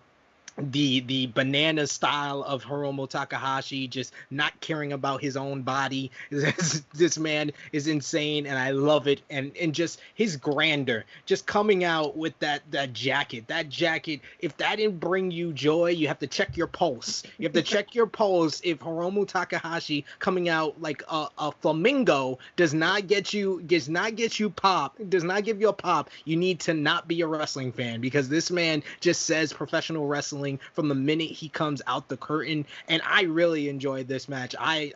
banana style of Hiromu Takahashi, just not caring about his own body. This man is insane, and I love it. And just his grandeur, just coming out with that jacket. That jacket, if that didn't bring you joy, you have to check your pulse. You have to check your pulse if Hiromu Takahashi coming out like a flamingo does not get you pop, does not give you a pop, you need to not be a wrestling fan, because this man just says professional wrestling from the minute he comes out the curtain, and I really enjoyed this match. I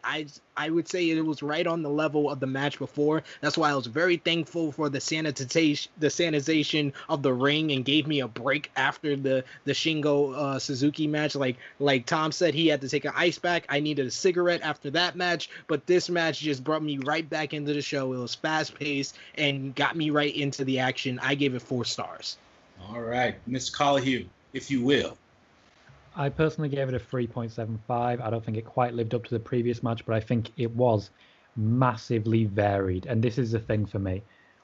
would say it was right on the level of the match before. That's why I was very thankful for the sanitization of the ring and gave me a break after the Shingo Suzuki match. Like Tom said, he had to take an ice pack. I needed a cigarette after that match, but this match just brought me right back into the show. It was fast paced and got me right into the action. I gave it 4 stars. All right, Mr. Colohue, if you will. I personally gave it a 3.75. I don't think it quite lived up to the previous match, but I think it was massively varied. And this is the thing for me.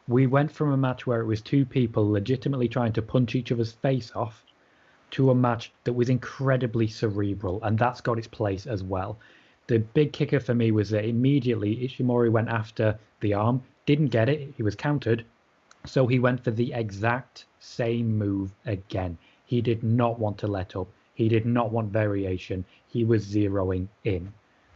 We went from a match where it was two people legitimately trying to punch each other's face off to a match that was incredibly cerebral, and that's got its place as well. The big kicker for me was that immediately Ishimori went after the arm, didn't get it, he was countered, so he went for the exact same move again. He did not want to let up. He did not want variation. He was zeroing in.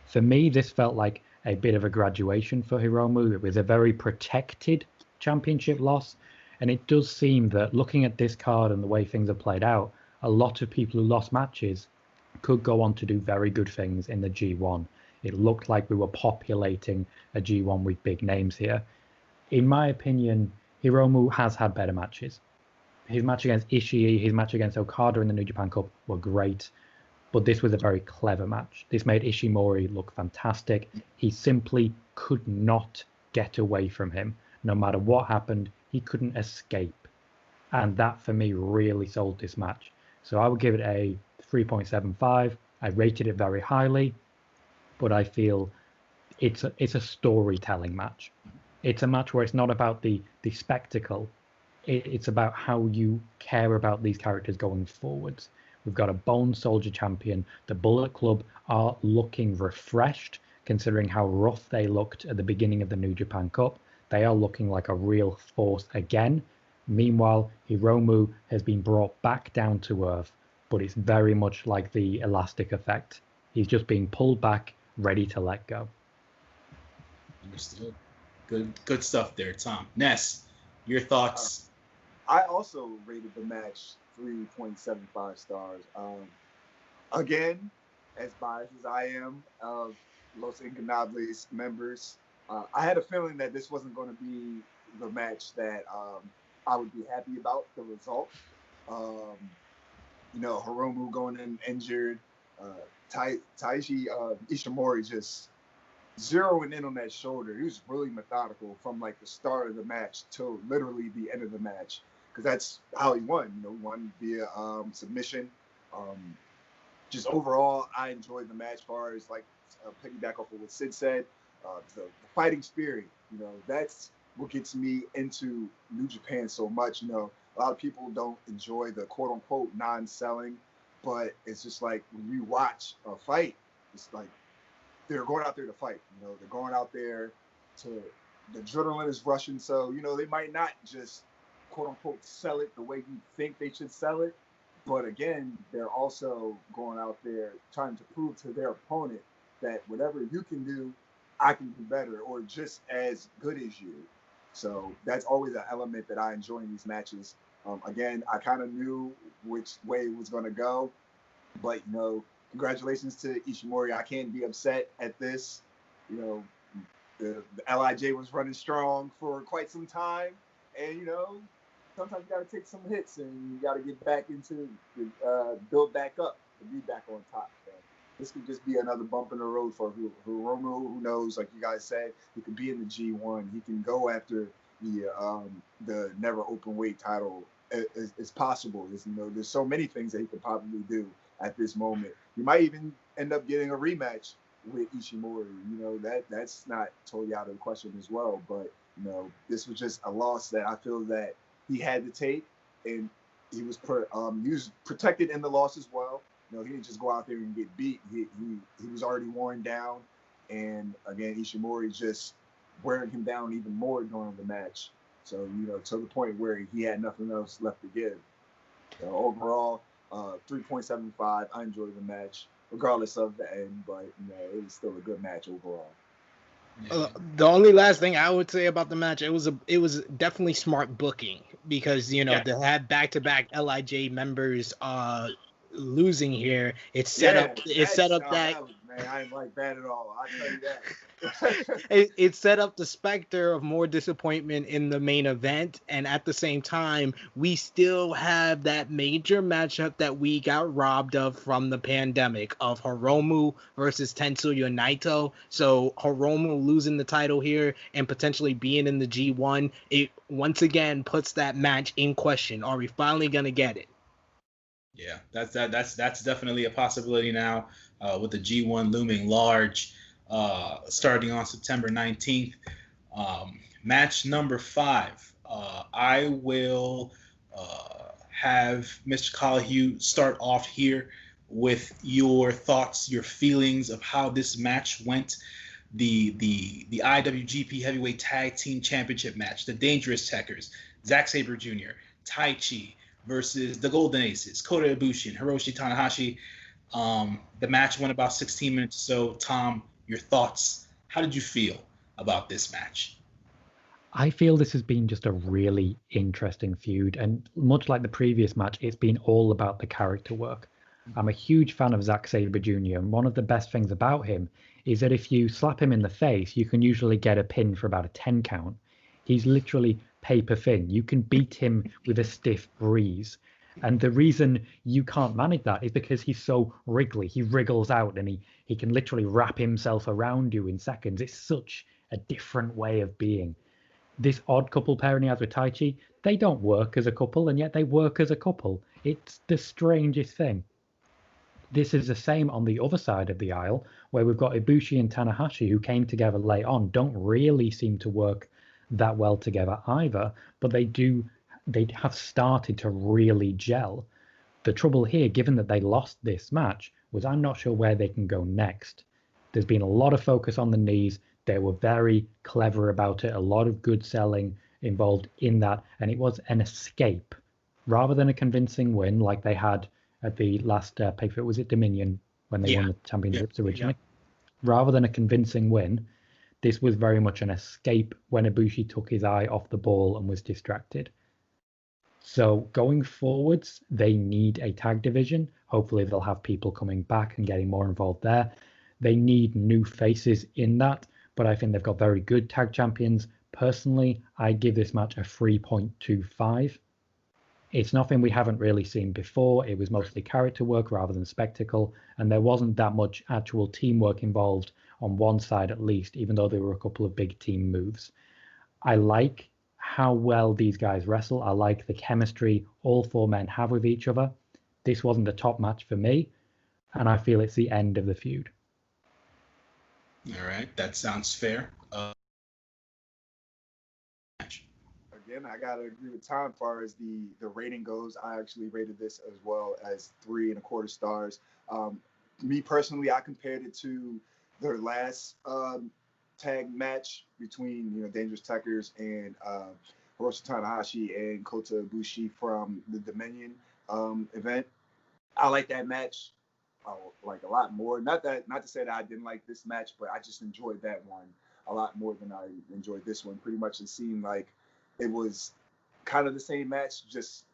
For me, this felt like a bit of a graduation for Hiromu. It was a very protected championship loss. And it does seem that looking at this card and the way things have played out, a lot of people who lost matches could go on to do very good things in the G1. It looked like we were populating a G1 with big names here. In my opinion, Hiromu has had better matches. His match against Ishii, his match against Okada in the New Japan Cup were great, but this was a very clever match. This made Ishimori look fantastic. He simply could not get away from him. No matter what happened, he couldn't escape. And that, for me, really sold this match. So I would give it a 3.75. I rated it very highly, but I feel it's a storytelling match. It's a match where it's not about the spectacle. It's about how you care about these characters going forwards. We've got a Bone Soldier champion. The Bullet Club are looking refreshed, considering how rough they looked at the beginning of the New Japan Cup. They are looking like a real force again. Meanwhile, Hiromu has been brought back down to earth, but it's very much like the Elastic Effect. He's just being pulled back, ready to let go. Understood. Good stuff there, Tom. Ness, your thoughts? I also rated the match 3.75 stars. Again, as biased as I am of Los Ingobernables members, I had a feeling that this wasn't going to be the match that I would be happy about the result. Hiromu going in injured, Taishi Ishimori just zeroing in on that shoulder. He was really methodical from the start of the match till literally the end of the match. because that's how he won. You know, he won via submission. Just overall, I enjoyed the match. As far as like piggyback off of what Sid said, the fighting spirit. You know, that's what gets me into New Japan so much. You know, a lot of people don't enjoy the quote unquote non-selling, but it's just like when you watch a fight, it's like they're going out there to fight. You know, they're going out there to, the adrenaline is rushing. So, you know, they might not just quote unquote sell it the way you think they should sell it. But again, they're also going out there trying to prove to their opponent that whatever you can do, I can do better or just as good as you. So that's always an element that I enjoy in these matches. Again, I kind of knew which way it was going to go, but, you know, congratulations to Ishimori. I can't be upset at this. You know, the LIJ was running strong for quite some time, and, you know, sometimes you got to take some hits and you got to get back into build back up to be back on top. So this could just be another bump in the road for Hiromu. Who knows? Like you guys said, he could be in the G1. He can go after the never open weight title as possible. You know, there's so many things that he could probably do at this moment. You might even end up getting a rematch with Ishimori. You know, that's not totally out of the question as well. But, you know, this was just a loss that I feel that he had to take, and he was protected in the loss as well. You know, he didn't just go out there and get beat. He was already worn down, and again, Ishimori just wearing him down even more during the match. So, you know, to the point where he had nothing else left to give. So overall, 3.75. I enjoyed the match, regardless of the end, but, you know, it was still a good match overall. The only last thing I would say about the match, it was definitely smart booking, because, you know, they had back-to-back LIJ members losing here. It set up that man, I didn't like that at all. I tell you that. it set up the specter of more disappointment in the main event, and at the same time, we still have that major matchup that we got robbed of from the pandemic of Hiromu versus Tetsuya Naito. So Hiromu losing the title here and potentially being in the G1, it once again puts that match in question. Are we finally gonna get it? Yeah, that's definitely a possibility now, with the G1 looming large, starting on September 19th. Match number 5. I will have Mr. Colohue start off here with your thoughts, your feelings of how this match went. The IWGP Heavyweight Tag Team Championship match, the Dangerous Tekkers, Zack Saber Jr., Taichi versus the Golden Aces, Kota Ibushi and Hiroshi Tanahashi. The match went about 16 minutes or so. Tom, your thoughts? How did you feel about this match? I feel this has been just a really interesting feud, and much like the previous match, it's been all about the character work. I'm a huge fan of Zack Saber Jr., and one of the best things about him is that if you slap him in the face, you can usually get a pin for about a 10 count. He's literally paper thin. You can beat him with a stiff breeze. And the reason you can't manage that is because he's so wriggly. He wriggles out, and he can literally wrap himself around you in seconds. It's such a different way of being. This odd couple pairing he has with Taichi, they don't work as a couple, and yet they work as a couple. It's the strangest thing. This is the same on the other side of the aisle, where we've got Ibushi and Tanahashi, who came together late on, don't really seem to work that well together either, but they have started to really gel. The trouble here, given that they lost this match, was I'm not sure where they can go next. There's been a lot of focus on the knees. They were very clever about it, a lot of good selling involved in that, and it was an escape rather than a convincing win like they had at the last pay-per-view. Was it Dominion when they won the championships originally? Rather than a convincing win, this was very much an escape when Ibushi took his eye off the ball and was distracted. So going forwards, they need a tag division. Hopefully they'll have people coming back and getting more involved there. They need new faces in that, but I think they've got very good tag champions. Personally, I give this match a 3.25. It's nothing we haven't really seen before. It was mostly character work rather than spectacle, and there wasn't that much actual teamwork involved on one side at least, even though there were a couple of big team moves. I like how well these guys wrestle. I like the chemistry all four men have with each other. This wasn't a top match for me, and I feel it's the end of the feud. All right, that sounds fair. Again, I gotta agree with Tom as far as the rating goes. I actually rated this as well as 3.25 stars. Me personally, I compared it to their last tag match between Dangerous Tekkers and Hiroshi Tanahashi and Kota Ibushi from the Dominion event. I like that match like a lot more. Not to say that I didn't like this match, but I just enjoyed that one a lot more than I enjoyed this one. Pretty much it seemed like it was kind of the same match, just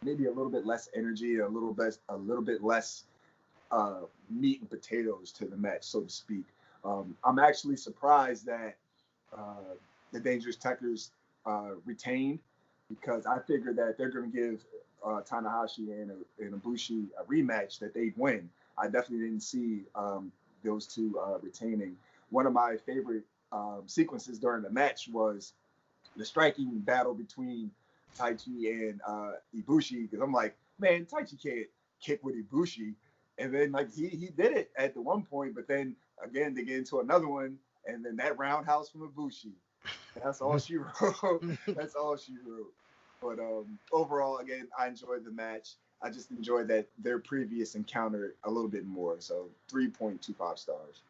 maybe a little bit less energy, a little bit less meat and potatoes to the match, so to speak. I'm actually surprised that the Dangerous Tekkers retained, because I figured that they're going to give Tanahashi and Ibushi a rematch that they'd win. I definitely didn't see those two retaining. One of my favorite sequences during the match was the striking battle between Taichi and Ibushi, because I'm like, man, Taichi can't kick with Ibushi. And then like he did it at the one point, but then again they get into another one, and then that roundhouse from Ibushi. That's all she wrote. That's all she wrote. But overall, again, I enjoyed the match. I just enjoyed that their previous encounter a little bit more. So 3.25 stars.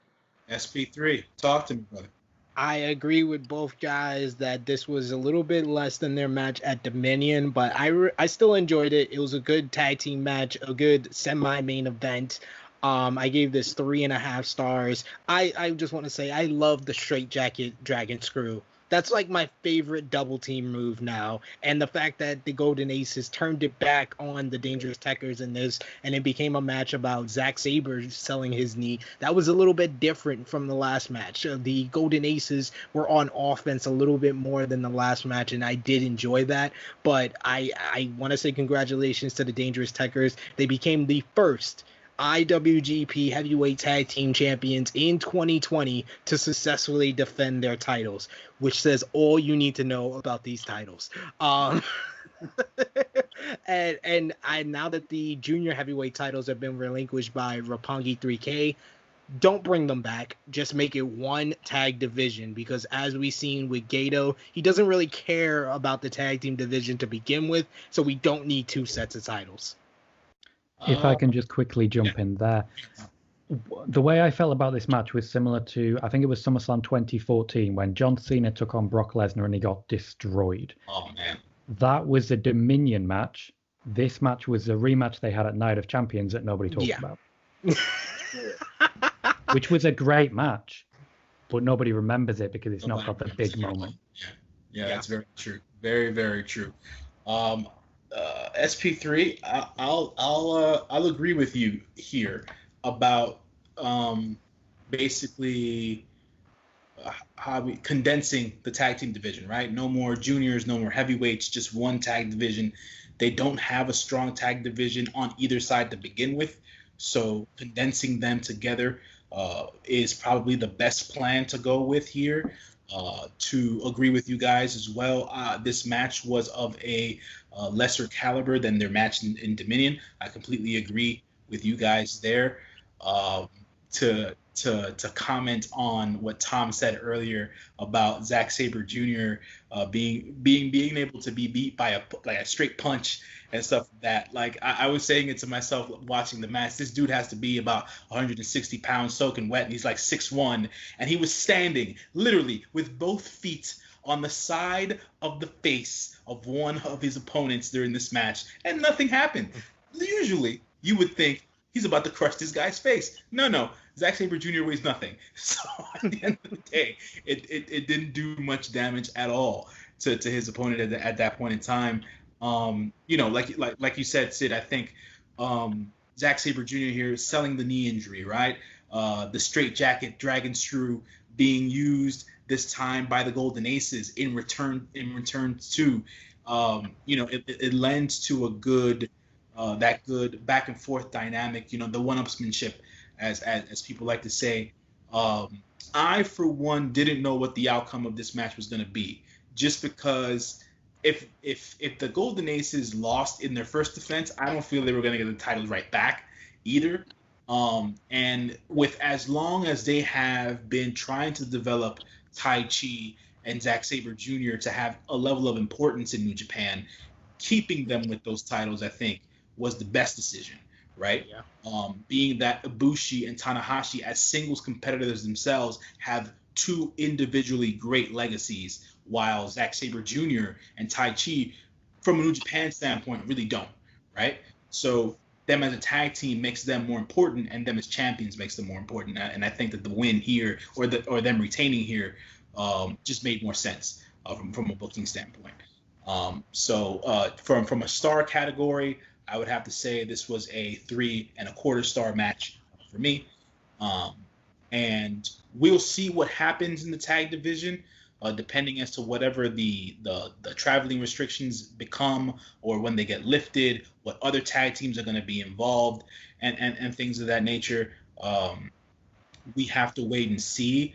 SP3, talk to me, brother. I agree with both guys that this was a little bit less than their match at Dominion, but I still enjoyed it. It was a good tag team match, a good semi-main event. I gave this 3.5 stars. I just want to say I love the straight jacket dragon screw. That's like my favorite double team move now. And the fact that the Golden Aces turned it back on the Dangerous Tekkers in this, and it became a match about Zack Saber selling his knee, that was a little bit different from the last match. The Golden Aces were on offense a little bit more than the last match, and I did enjoy that. But I want to say congratulations to the Dangerous Tekkers. They became the first IWGP Heavyweight Tag Team Champions in 2020 to successfully defend their titles, which says all you need to know about these titles. And now that the junior heavyweight titles have been relinquished by Roppongi 3K, don't bring them back. Just make it one tag division, because as we've seen with Gato, he doesn't really care about the tag team division to begin with, so we don't need two sets of titles. If I can just quickly jump in there. The way I felt about this match was similar to, I think it was SummerSlam 2014, when John Cena took on Brock Lesnar and he got destroyed. Oh, man. That was a Dominion match. This match was a rematch they had at Night of Champions that nobody talks about. Which was a great match, but nobody remembers it because it's not got the big moment. Yeah, that's very true. Very, very true. SP3, I'll agree with you here about basically how we condensing the tag team division, right? No more juniors, no more heavyweights, just one tag division. They don't have a strong tag division on either side to begin with, so condensing them together is probably the best plan to go with here. To agree with you guys as well, this match was of a lesser caliber than their match in Dominion. I completely agree with you guys there. To comment on what Tom said earlier about Zack Saber Jr. Being able to be beat by a straight punch and stuff like that. Like I was saying it to myself watching the match. This dude has to be about 160 pounds soaking wet, and he's like 6'1", and he was standing literally with both feet on the side of the face of one of his opponents during this match, and nothing happened. Usually, you would think he's about to crush this guy's face. No. Zack Saber Jr. weighs nothing. So at the end of the day, it didn't do much damage at all to his opponent at that point in time. Like you said, Sid, I think Zack Saber Jr. here is selling the knee injury, right? The straight jacket dragon screw being used this time by the Golden Aces in return to, it lends to a good back and forth dynamic, the one-upsmanship, as people like to say. I, for one, didn't know what the outcome of this match was going to be, just because if the Golden Aces lost in their first defense, I don't feel they were going to get the titles right back either. And with as long as they have been trying to develop Tai Chi and Zack Saber Jr. to have a level of importance in New Japan, keeping them with those titles, I think, was the best decision, right? Yeah. Being that Ibushi and Tanahashi, as singles competitors themselves, have two individually great legacies, while Zack Saber Jr. and Tai Chi, from a New Japan standpoint, really don't, right? So them as a tag team makes them more important, and them as champions makes them more important. And I think that the win here, or them retaining here, just made more sense from a booking standpoint. So from a star category, I would have to say this was a 3.25 star match for me. And we'll see what happens in the tag division, depending as to whatever the traveling restrictions become, or when they get lifted, what other tag teams are going to be involved, and things of that nature. We have to wait and see,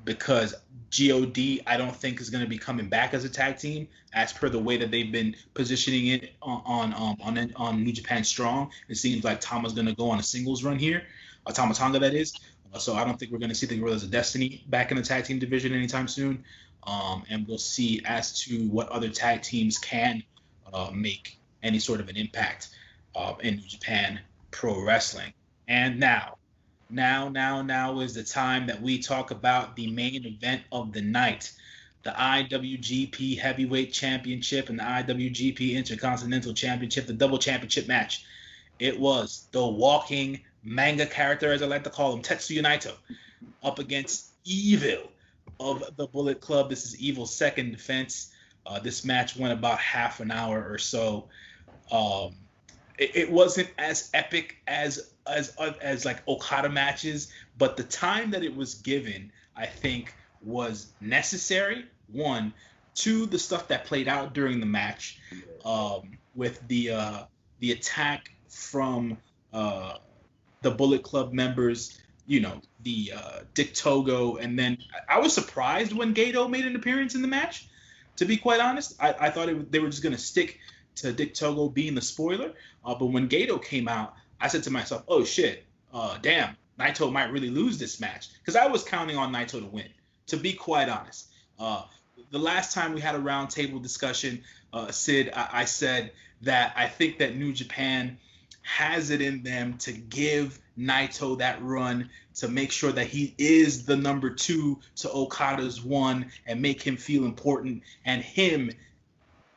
because God, I don't think, is going to be coming back as a tag team, as per the way that they've been positioning it on New Japan Strong. It seems like Tama's going to go on a singles run here, Tama Tonga, that is. So I don't think we're going to see the Guerrillas of Destiny back in the tag team division anytime soon. And we'll see as to what other tag teams can make any sort of an impact in New Japan Pro Wrestling. And now is the time that we talk about the main event of the night, the IWGP Heavyweight Championship and the IWGP Intercontinental Championship, the double championship match. It was the walking manga character, as I like to call him, Tetsuya Naito, up against Evil of the Bullet Club. This is Evil's second defense. This match went about half an hour or so. It wasn't as epic as like Okada matches, but the time that it was given, I think, was necessary. One, two, the stuff that played out during the match, with the attack from the Bullet Club members, the Dick Togo, and then I was surprised when Gato made an appearance in the match, to be quite honest. I thought they were just going to stick to Dick Togo being the spoiler, but when Gato came out, I said to myself, oh shit, damn, Naito might really lose this match, because I was counting on Naito to win, to be quite honest. The last time we had a roundtable discussion, Sid, I said that I think that New Japan has it in them to give Naito that run, to make sure that he is the number 2 to Okada's 1, and make him feel important, and him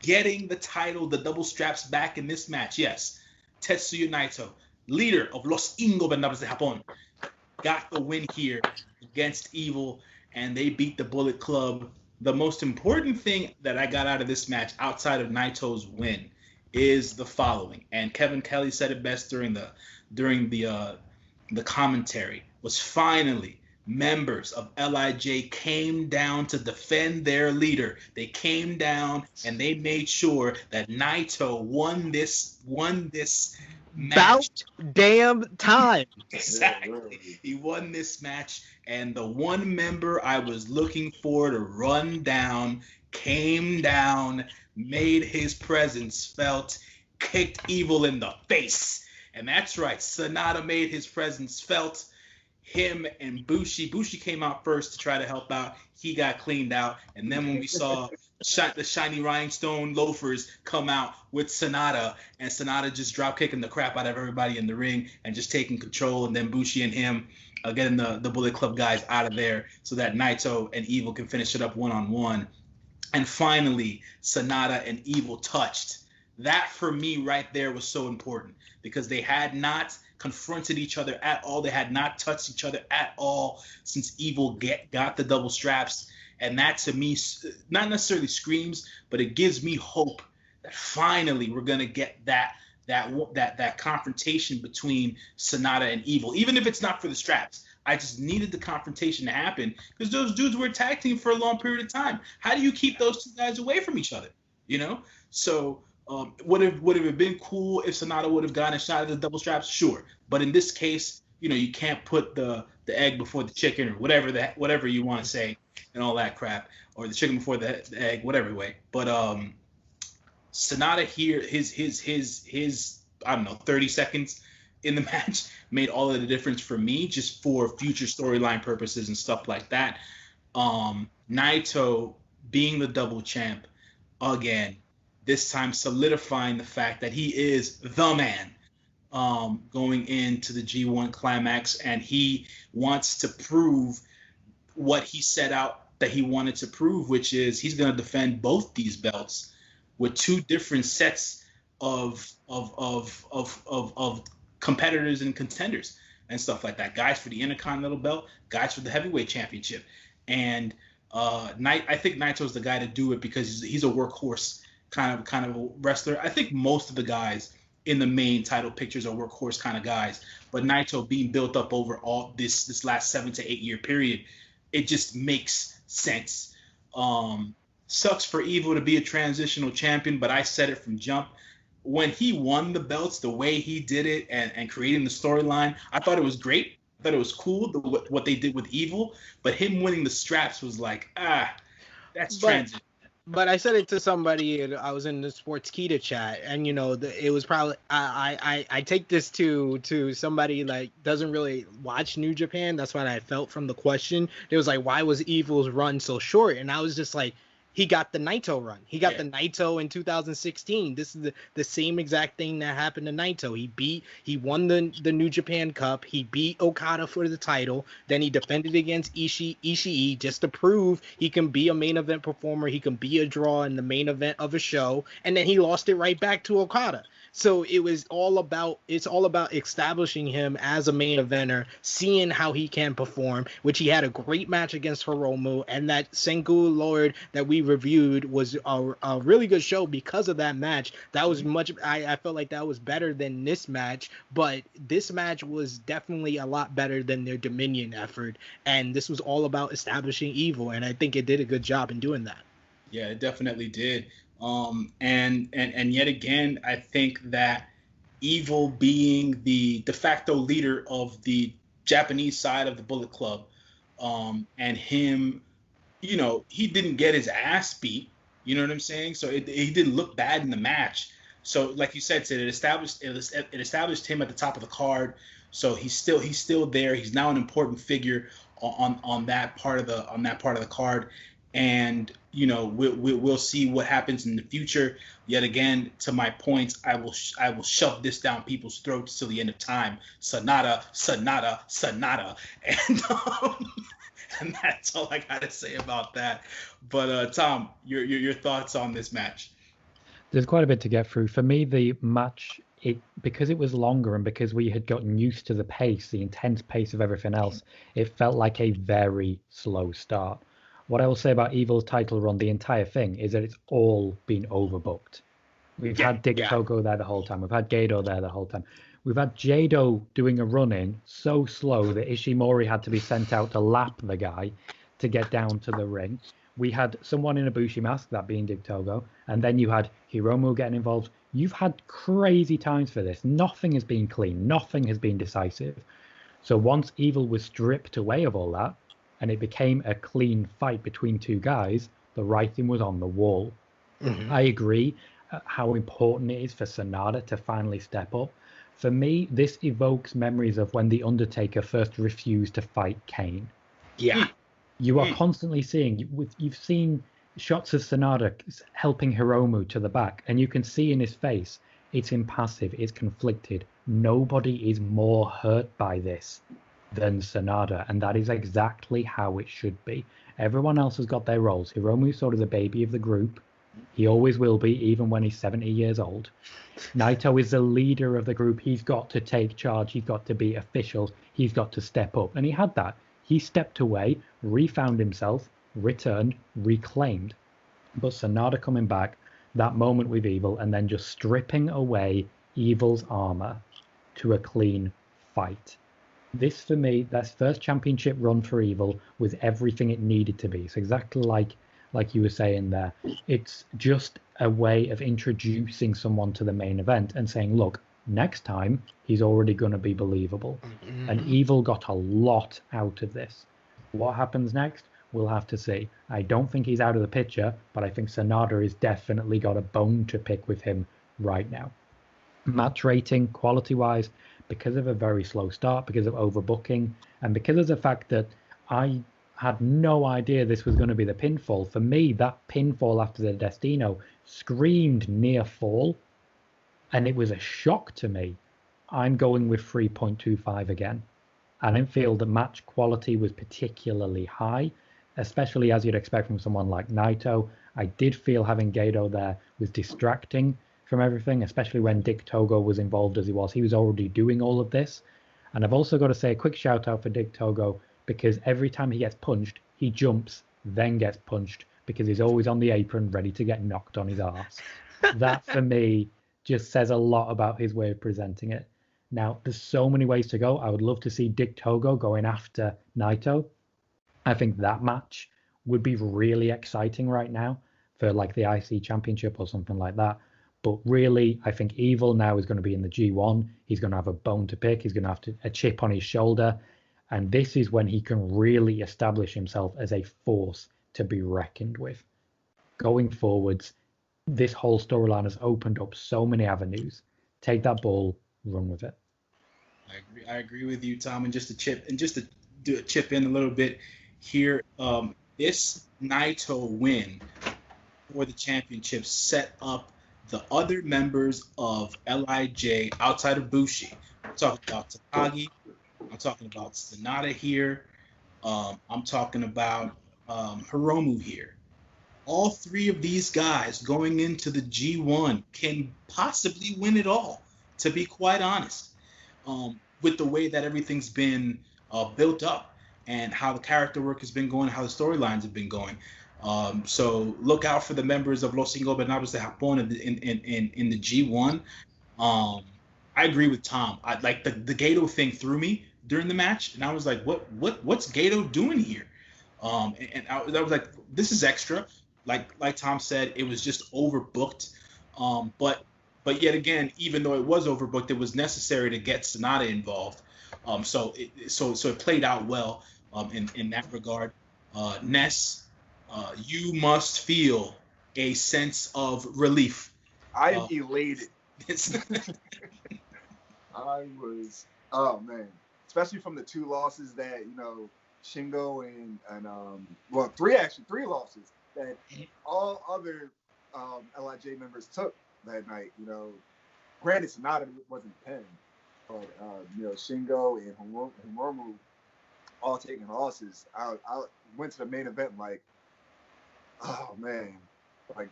getting the title, the double straps back in this match. Yes, Tetsuya Naito, leader of Los Ingobernables de Japón, got the win here against Evil, and they beat the Bullet Club. The most important thing that I got out of this match, outside of Naito's win, is the following, and Kevin Kelly said it best during the commentary, was finally members of LIJ came down to defend their leader. They came down and they made sure that Naito won this match. About damn time. Exactly. He won this match, and the one member I was looking for to run down came down, made his presence felt, kicked Evil in the face. And that's right, Sanada made his presence felt. Him and Bushi came out first to try to help out. He got cleaned out. And then when we saw the shiny rhinestone loafers come out with Sanada, and Sanada just drop kicking the crap out of everybody in the ring and just taking control, and then Bushi and him getting the Bullet Club guys out of there so that Naito and Evil can finish it up one-on-one. And finally, Sanada and Evil touched. That, for me, right there was so important, because they had not confronted each other at all. They had not touched each other at all since Evil got the double straps. And that, to me, not necessarily screams, but it gives me hope that finally we're going to get that confrontation between Sanada and Evil, even if it's not for the straps. I just needed the confrontation to happen, because those dudes were a tag team for a long period of time. How do you keep those two guys away from each other? So would it been cool if Sanada would have gotten a shot at the double straps? Sure. But in this case, you can't put the egg before the chicken, or whatever you want to say. and all that crap, or the chicken before the egg, whatever way. But Sonata here, his I don't know, 30 seconds in the match made all of the difference for me, just for future storyline purposes and stuff like that. Naito being the double champ again, this time solidifying the fact that he is the man going into the G1 climax, and he wants to prove what he set out that he wanted to prove, which is he's going to defend both these belts with two different sets of competitors and contenders and stuff like that. Guys for the Intercontinental belt, guys for the Heavyweight Championship. And I think Naito's the guy to do it because he's a workhorse kind of wrestler. I think most of the guys in the main title pictures are workhorse kind of guys, but Naito being built up over all this last 7 to 8 year period, it just makes sense. Sucks for Evil to be a transitional champion, but I said it from jump. When he won the belts, the way he did it and creating the storyline, I thought it was great. I thought it was cool what they did with Evil, but him winning the straps was like, that's transition. But I said it to somebody. I was in the Sportskeeda chat, and it was probably I take this to somebody like doesn't really watch New Japan. That's what I felt from the question. It was like, why was Evil's run so short? And I was just like, he got the Naito run. He got the Naito in 2016. This is the same exact thing that happened to Naito. He won the New Japan Cup. He beat Okada for the title. Then he defended against Ishii just to prove he can be a main event performer. He can be a draw in the main event of a show. And then he lost it right back to Okada. So it's all about establishing him as a main eventer, seeing how he can perform, which he had a great match against Hiromu, and that Sengu Lord that we reviewed was a really good show because of that match. That was I felt like that was better than this match, but this match was definitely a lot better than their Dominion effort, and this was all about establishing Evil, and I think it did a good job in doing that. Yeah, it definitely did. And yet again, I think that Evil being the de facto leader of the Japanese side of the Bullet Club, and him, he didn't get his ass beat. You know what I'm saying? So he didn't look bad in the match. So like you said, it established him at the top of the card. So he's still there. He's now an important figure on that part of the card. And we'll see what happens in the future. Yet again, to my points, I will shove this down people's throats till the end of time. Sonata, and that's all I gotta say about that. But Tom, your thoughts on this match? There's quite a bit to get through. For me, the match, because it was longer and because we had gotten used to the pace, the intense pace of everything else, it felt like a very slow start. What I will say about Evil's title run, the entire thing, is that it's all been overbooked. We've had Dick Togo there the whole time. We've had Gedo there the whole time. We've had Jado doing a run-in so slow that Ishimori had to be sent out to lap the guy to get down to the ring. We had someone in a Bushi mask, that being Dick Togo, and then you had Hiromu getting involved. You've had crazy times for this. Nothing has been clean. Nothing has been decisive. So once Evil was stripped away of all that, and it became a clean fight between two guys, the writing was on the wall. Mm-hmm. I agree how important it is for Sonata to finally step up. For me, this evokes memories of when The Undertaker first refused to fight Kane. Yeah. You are constantly seeing, you've seen shots of Sonata helping Hiromu to the back, and you can see in his face, it's impassive, it's conflicted. Nobody is more hurt by this than Sonata, and that is exactly how it should be. Everyone else has got their roles. Hiromu's sort of the baby of the group. He always will be, even when he's 70 years old. Naito is the leader of the group. He's got to take charge. He's got to be official. He's got to step up. And he had that. He stepped away, refound himself, returned, reclaimed. But Sonata coming back, that moment with Evil, and then just stripping away Evil's armor to a clean fight. This, for me, that's first championship run for Evil was everything it needed to be. It's exactly like you were saying there. It's just a way of introducing someone to the main event and saying, look, next time he's already going to be believable. Mm-hmm. And Evil got a lot out of this. What happens next? We'll have to see. I don't think he's out of the picture, but I think Sanada has definitely got a bone to pick with him right now. Match rating, quality-wise, because of a very slow start, because of overbooking, and because of the fact that I had no idea this was going to be the pinfall. For me, that pinfall after the Destino screamed near fall, and it was a shock to me. I'm going with 3.25 again. I didn't feel the match quality was particularly high, especially as you'd expect from someone like Naito. I did feel having Gato there was distracting from everything, especially when Dick Togo was involved as he was. He was already doing all of this. And I've also got to say a quick shout out for Dick Togo, because every time he gets punched, he jumps, then gets punched, because he's always on the apron ready to get knocked on his arse. That, for me, just says a lot about his way of presenting it. Now, there's so many ways to go. I would love to see Dick Togo going after Naito. I think that match would be really exciting right now for like the IC Championship or something like that. But really, I think Evil now is going to be in the G1. He's going to have a bone to pick. He's going to have a chip on his shoulder. And this is when he can really establish himself as a force to be reckoned with. Going forwards, this whole storyline has opened up so many avenues. Take that ball, run with it. I agree with you, Tom. And just to chip in a little bit here, this Naito win for the championship set up the other members of LIJ outside of Bushi. I'm talking about Takagi. I'm talking about Sanada here. I'm talking about Hiromu here. All three of these guys going into the G1 can possibly win it all, to be quite honest, with the way that everything's been built up and how the character work has been going, how the storylines have been going. So look out for the members of Los Ingobernables de Japón in the G1. I agree with Tom. I like the Gato thing threw me during the match, and I was like, what's Gato doing here? And I was like, this is extra. Like Tom said, it was just overbooked. But yet again, even though it was overbooked, it was necessary to get Sanada involved. So it played out well in that regard. Ness, you must feel a sense of relief. I am elated. I was, oh man, especially from the two losses that, you know, Shingo and three losses that all other LIJ members took that night. You know, granted, Sonata wasn't pinned, but you know, Shingo and Hiromu all taking losses. I went to the main event like, oh man, like,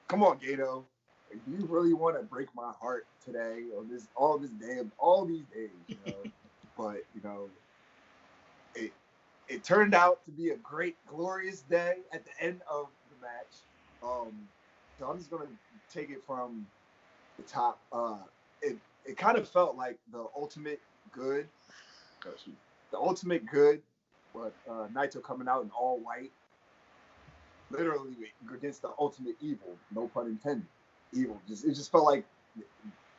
come on, Gato. Like, do you really want to break my heart today or all these days, you know? But, you know, it turned out to be a great, glorious day at the end of the match. So I'm just gonna take it from the top. It kind of felt like the ultimate good. The ultimate good, but Naito coming out in all white, literally against the ultimate evil. No pun intended. Evil. It just felt like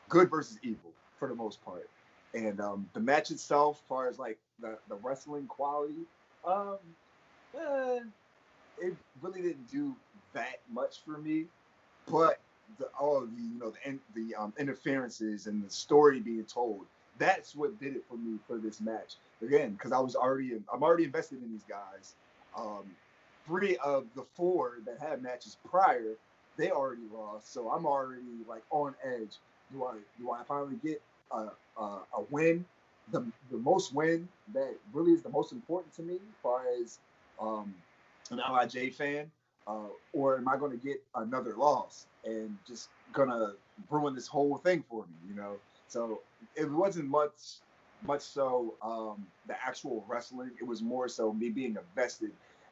good versus evil for the most part. And the match itself, as far as like the wrestling quality, it really didn't do that much for me. But all of the interferences and the story being told, that's what did it for me for this match. Again, because I'm already invested in these guys. 3 of the 4 that had matches prior, they already lost, so I'm already like on edge. Do I finally get a win, the most win that really is the most important to me as far as an LIJ fan, or am I going to get another loss and just gonna ruin this whole thing for me? You know, so it wasn't much so the actual wrestling. It was more so me being invested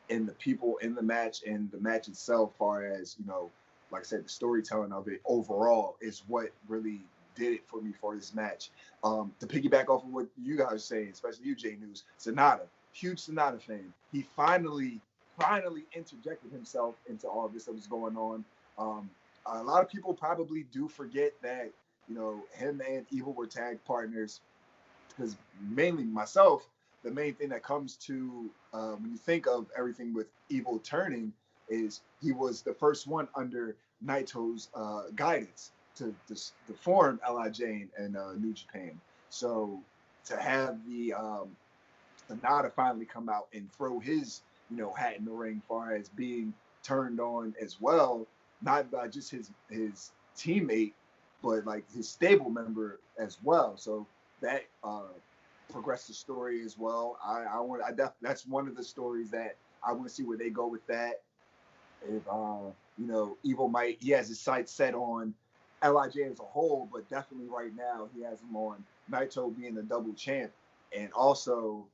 in the people in the match and the match itself, far as, you know, like I said, the storytelling of it overall is what really did it for me for this match. To piggyback off of what you guys are saying, especially you, J News, Sonata, huge Sonata fan. He finally interjected himself into all of this that was going on. A lot of people probably do forget that, you know, him and Evil were tag partners, because mainly myself, the main thing that comes to when you think of everything with Evil turning is he was the first one under Naito's guidance to form LIJ and New Japan. So to have the Sonata finally come out and throw his hat in the ring, far as being turned on as well, not by just his teammate, but like his stable member as well. So that progressed the story as well. That's one of the stories that I want to see where they go with that. If Evil he has his sights set on LIJ as a whole, but definitely right now he has him on Naito being the double champ, and also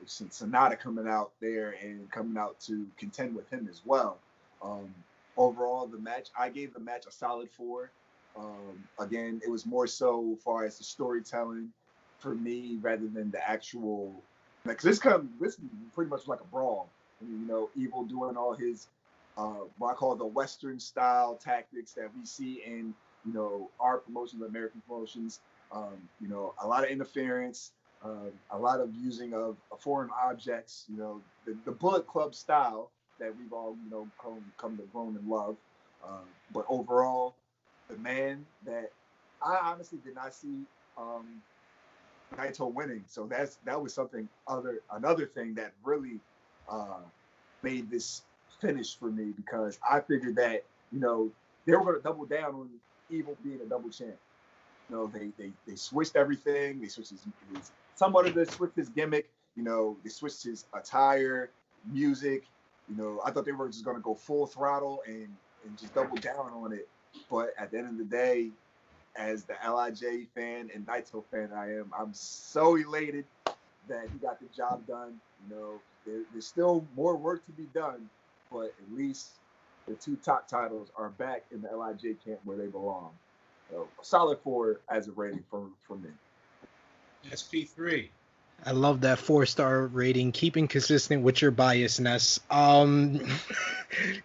since Sonata coming out there and coming out to contend with him as well. Overall, I gave the match a solid 4. Again, it was more so as far as the storytelling for me rather than the actual. Because this is pretty much like a brawl. Evil doing all his what I call the Western style tactics that we see in our promotions, American promotions. A lot of interference, a lot of using of foreign objects. The Bullet Club style that we've all come to grown and love. But overall, the man that I honestly did not see Naito winning. So that was another thing that really made this finish for me, because I figured that they were going to double down on Evil being a double champ. They switched everything. They switched switched his gimmick. They switched his attire, music. I thought they were just going to go full throttle and just double down on it. But at the end of the day, as the LIJ fan and Naito fan I'm so elated that he got the job done. There's still more work to be done, but at least the 2 top titles are back in the LIJ camp where they belong. So a solid 4 as a rating for me. SP3. I love that 4-star rating, keeping consistent with your biasness.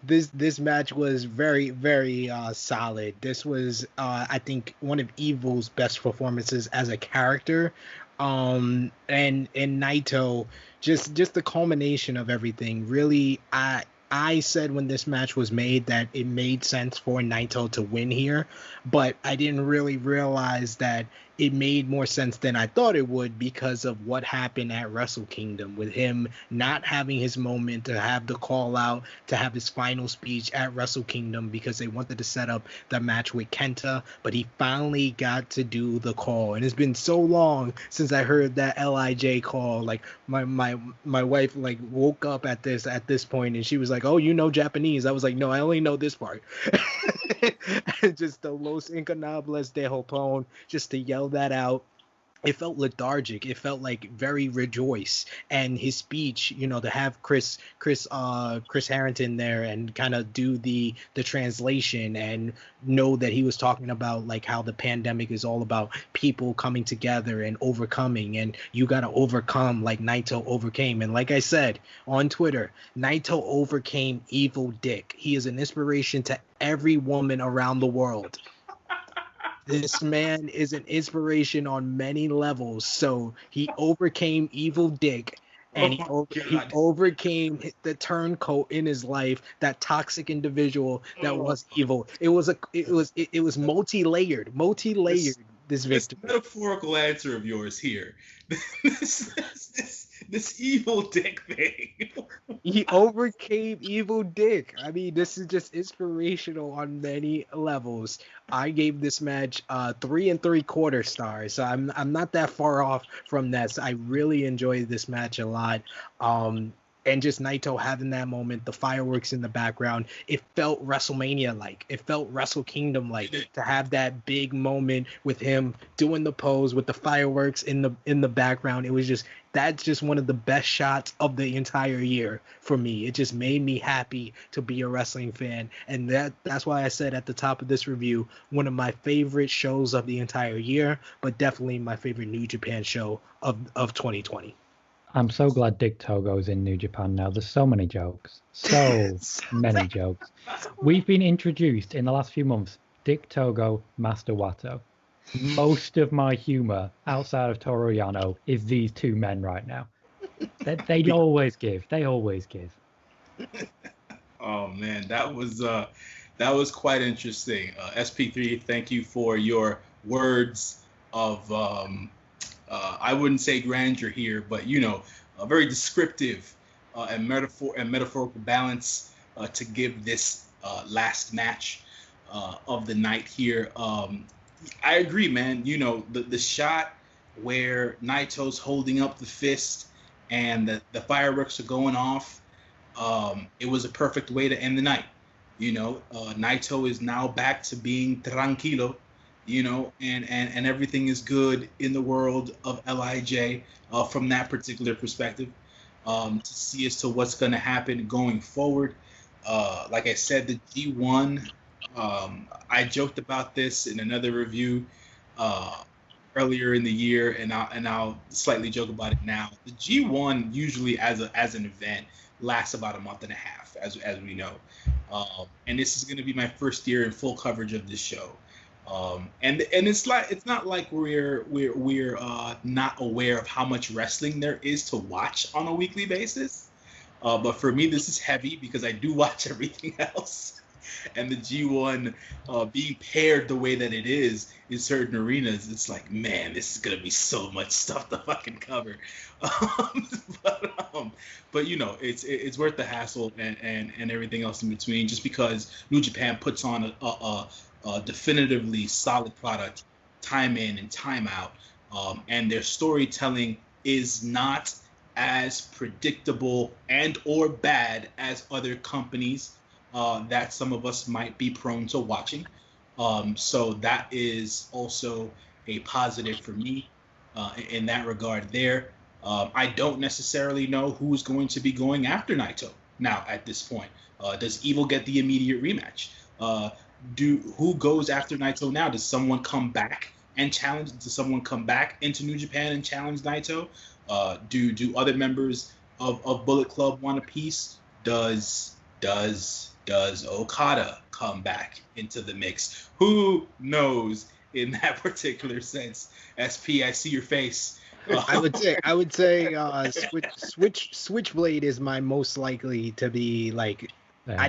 This match was very, very solid. This was, I think, one of Evil's best performances as a character. And Naito, just the culmination of everything. Really, I said when this match was made that it made sense for Naito to win here, but I didn't really realize that it made more sense than I thought it would because of what happened at Wrestle Kingdom, with him not having his moment to have the call out, to have his final speech at Wrestle Kingdom, because they wanted to set up the match with Kenta, but he finally got to do the call. And it's been so long since I heard that LIJ call. Like my wife woke up at this point and she was like, "Oh, Japanese?" I was like, "No, I only know this part." Just the Los Inconables de Japón, just to yell that out. It felt lethargic. It felt like very rejoice. And his speech, to have Chris Harrington there and kind of do the translation and know that he was talking about like how the pandemic is all about people coming together and overcoming, and you got to overcome like Naito overcame. And like I said on Twitter, Naito overcame Evil Dick. He is an inspiration to every woman around the world. This man is an inspiration on many levels. So he overcame Evil Dick, and he overcame the turncoat in his life, that toxic individual that was evil. It was multi-layered. This victory. This metaphorical answer of yours here. This Evil Dick thing. He overcame Evil Dick. I mean, this is just inspirational on many levels. I gave this match 3 3/4 stars, so I'm not that far off from Ness. I really enjoyed this match a lot. And just Naito having that moment, the fireworks in the background, it felt WrestleMania-like. It felt Wrestle Kingdom-like to have that big moment with him doing the pose with the fireworks in the background. That's just one of the best shots of the entire year for me. It just made me happy to be a wrestling fan. And that's why I said at the top of this review, one of my favorite shows of the entire year, but definitely my favorite New Japan show of 2020. I'm so glad Dick Togo's in New Japan now. There's so many jokes. So many jokes. We've been introduced in the last few months, Dick Togo, Master Wato. Most of my humor outside of Toru Yano is these two men right now. They always give. They always give. Oh man, that was quite interesting. SP3, thank you for your words of I wouldn't say grandeur here, but a very descriptive and metaphorical balance to give this last match of the night here. I agree, man. The shot where Naito's holding up the fist and the fireworks are going off. It was a perfect way to end the night. Naito is now back to being tranquilo, and everything is good in the world of LIJ from that particular perspective. To see as to what's going to happen going forward. Like I said, the G1, I joked about this in another review earlier in the year, and I'll slightly joke about it now. The G1 usually as an event lasts about a month and a half, as we know. And this is going to be my first year in full coverage of this show. And it's not like we're not aware of how much wrestling there is to watch on a weekly basis. But for me, this is heavy because I do watch everything else. And the G1 being paired the way that it is in certain arenas, it's like, man, this is gonna be so much stuff to fucking cover. But it's worth the hassle and everything else in between, just because New Japan puts on a definitively solid product, time in and time out, and their storytelling is not as predictable and or bad as other companies that some of us might be prone to watching. So that is also a positive for me in that regard there. I don't necessarily know who's going to be going after Naito now at this point. Does Evil get the immediate rematch? Who goes after Naito now? Does someone come back and challenge? Does someone come back into New Japan and challenge Naito? Do other members of Bullet Club want a piece? Does Okada come back into the mix? Who knows in that particular sense? SP, I see your face. I would say Switchblade is my most likely to be like. Yeah.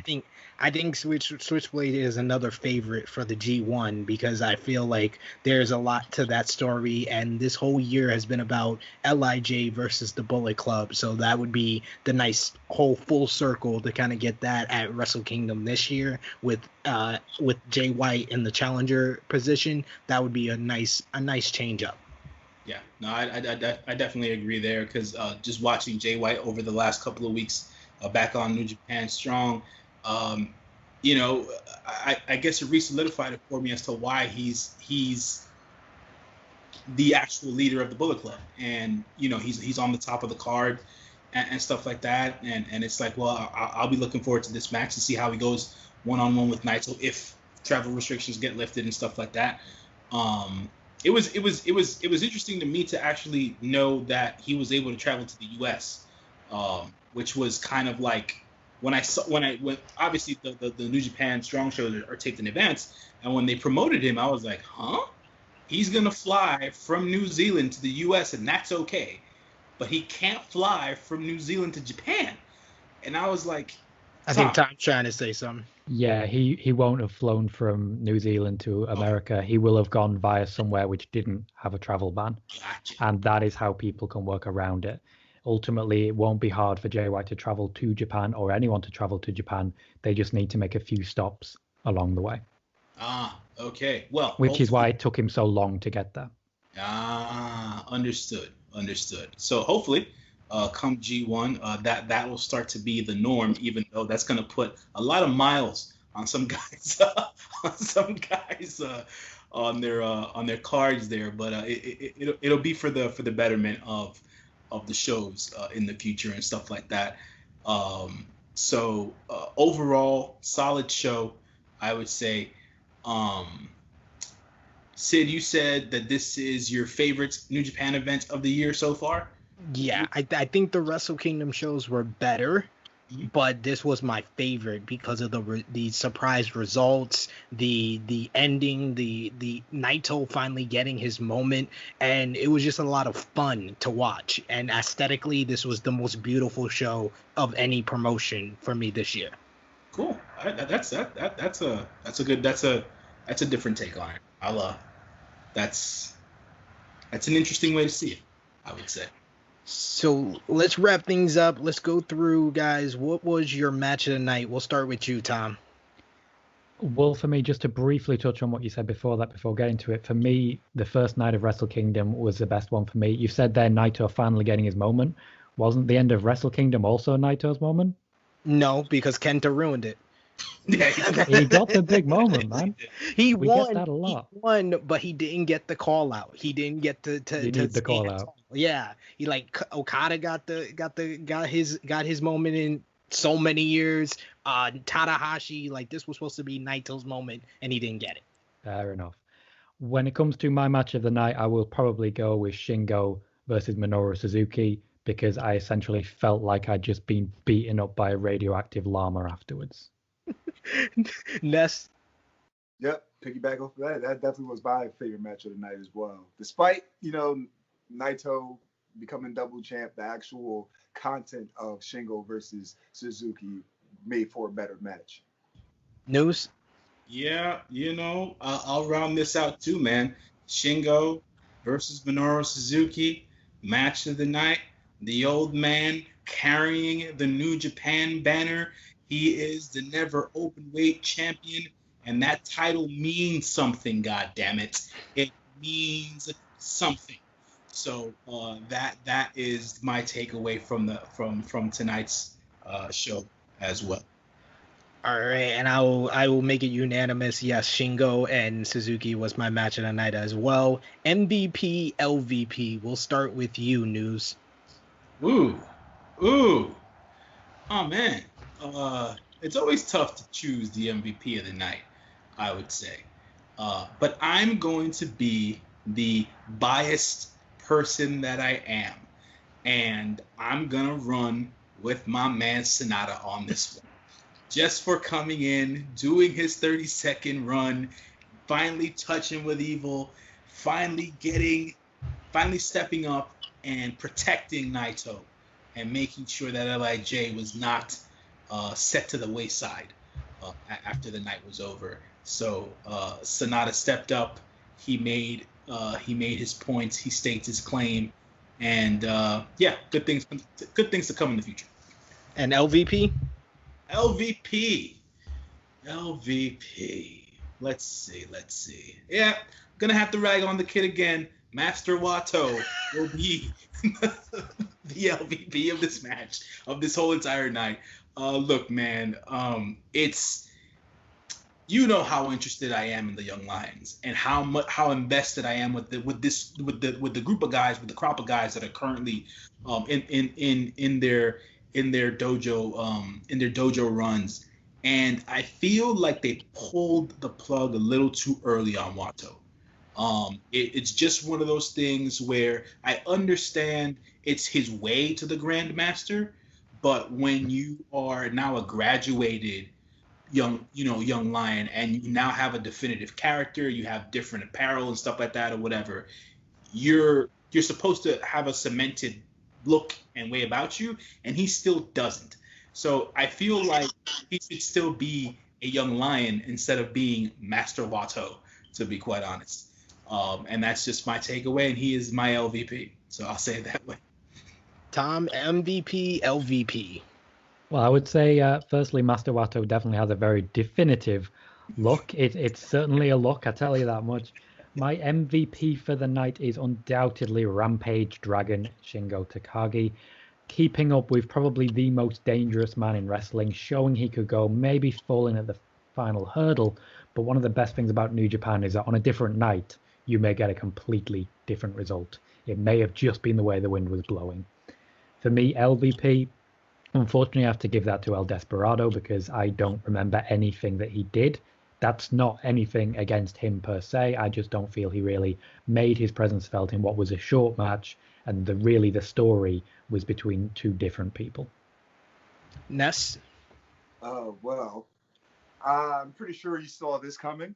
I think Switchblade is another favorite for the G1 because I feel like there's a lot to that story, and this whole year has been about LIJ versus the Bullet Club, so that would be the nice whole full circle to kind of get that at Wrestle Kingdom this year with Jay White in the challenger position. That would be a nice change up. Yeah, no, I definitely agree there because just watching Jay White over the last couple of weeks back on New Japan Strong, I guess it re-solidified it for me as to why he's the actual leader of the Bullet Club, and he's on the top of the card and stuff like that, and it's like, well, I'll be looking forward to this match to see how he goes one-on-one with Naito if travel restrictions get lifted and stuff like that. It was interesting to me to actually know that he was able to travel to the U.S., which was kind of like when obviously the New Japan Strong shows are taped in advance, and when they promoted him, I was like, huh? He's gonna fly from New Zealand to the U.S. and that's okay, but he can't fly from New Zealand to Japan, and I was like, I think Tom's trying to say something. Yeah, he won't have flown from New Zealand to America. Okay. He will have gone via somewhere which didn't have a travel ban. Gotcha. And that is how people can work around it. Ultimately, it won't be hard for Jay White to travel to Japan or anyone to travel to Japan. They just need to make a few stops along the way. Okay. Well, which is why it took him so long to get there. Understood. So hopefully, come G1, that will start to be the norm, even though that's going to put a lot of miles on some guys, on their cards there. But it'll be for the betterment of the shows in the future and stuff like that. So overall, solid show, I would say. Sid, you said that this is your favorite New Japan event of the year so far? Yeah, I think the Wrestle Kingdom shows were better. but this was my favorite because of the surprise results, the ending, the Naito finally getting his moment, and it was just a lot of fun to watch. And aesthetically, this was the most beautiful show of any promotion for me this year. Cool. That's a different take on it. That's an interesting way to see it, I would say. So let's wrap things up. Let's go through, guys. What was your match of the night? We'll start with you, Tom. Well, for me, just to briefly touch on what you said before getting to it, for me, the first night of Wrestle Kingdom was the best one for me. You said there Naito finally getting his moment. Wasn't the end of Wrestle Kingdom also Naito's moment? No, because Kenta ruined it. He got the big moment, man. We won. Get that a lot. He won, but he didn't get the call out. He didn't get to need the call out. Yeah, he Okada got his moment in so many years. Tanahashi, this was supposed to be Naito's moment, and he didn't get it. Fair enough. When it comes to my match of the night, I will probably go with Shingo versus Minoru Suzuki, because I essentially felt like I'd just been beaten up by a radioactive llama afterwards. Ness? Yep, piggyback off of that. That definitely was my favorite match of the night as well. Despite, Naito becoming double champ, the actual content of Shingo versus Suzuki made for a better match. News? Yeah, I'll round this out too, man. Shingo versus Minoru Suzuki, match of the night. The old man carrying the New Japan banner. He is the never open weight champion, and that title means something. God damn it, it means something. So that is my takeaway from tonight's show as well. All right, and I will make it unanimous. Yes, Shingo and Suzuki was my match of the night as well. MVP, LVP. We'll start with you, News. Ooh. Oh man. It's always tough to choose the MVP of the night, I would say. But I'm going to be the biased person that I am. And I'm going to run with my man Sonata on this one. Just for coming in, doing his 30-second run, finally touching with evil, finally stepping up and protecting Naito and making sure that LIJ was not set to the wayside after the night was over. So Sonata stepped up. He made his points. He staked his claim, and good things to come in the future. And LVP. Let's see. Yeah, gonna have to rag on the kid again. Master Wato will be the LVP of this match, of this whole entire night. Look, man, it's, how interested I am in the Young Lions and how invested I am with the group of guys, with the crop of guys that are currently in their dojo runs. And I feel like they pulled the plug a little too early on Wato. It's just one of those things where I understand it's his way to the Grandmaster, but when you are now a graduated young lion and you now have a definitive character, you have different apparel and stuff like that or whatever, you're supposed to have a cemented look and way about you, and he still doesn't. So I feel like he should still be a young lion instead of being Master Wato, to be quite honest. And that's just my takeaway, and he is my LVP. So I'll say it that way. Tom, MVP, LVP. Well, I would say, firstly, Master Wato definitely has a very definitive look. It's certainly a look, I tell you that much. My MVP for the night is undoubtedly Rampage Dragon Shingo Takagi, keeping up with probably the most dangerous man in wrestling, showing he could go, maybe falling at the final hurdle. But one of the best things about New Japan is that on a different night, you may get a completely different result. It may have just been the way the wind was blowing. For me, LVP, unfortunately, I have to give that to El Desperado because I don't remember anything that he did. That's not anything against him per se. I just don't feel he really made his presence felt in what was a short match, and the story was between two different people. Ness? Well, I'm pretty sure you saw this coming.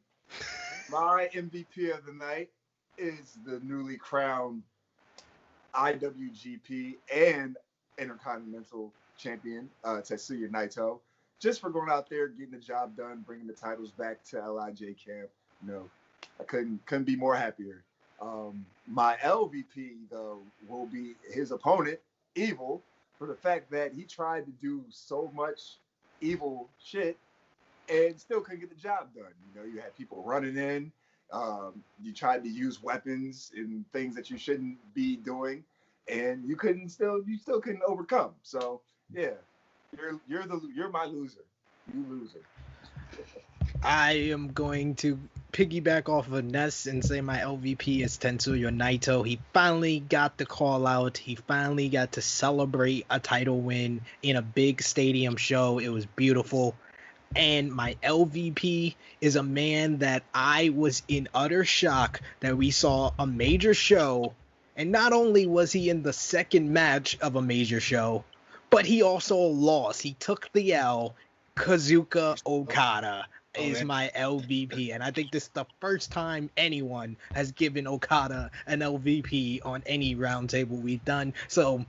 My MVP of the night is the newly crowned IWGP and Intercontinental champion, Tetsuya Naito, just for going out there, getting the job done, bringing the titles back to LIJ camp. You know, I couldn't be more happier. My LVP, though, will be his opponent, Evil, for the fact that he tried to do so much evil shit and still couldn't get the job done. You know, you had people running in. You tried to use weapons and things that you shouldn't be doing, and you still couldn't overcome. So yeah, you're my loser. You loser. I am going to piggyback off of Ness and say my LVP is Tetsuya Naito. He finally got the call out. He finally got to celebrate a title win in a big stadium show. It was beautiful. And my LVP is a man that I was in utter shock that we saw a major show. And not only was he in the second match of a major show, but he also lost. He took the L. Kazuchika Okada is my LVP. And I think this is the first time anyone has given Okada an LVP on any roundtable we've done. So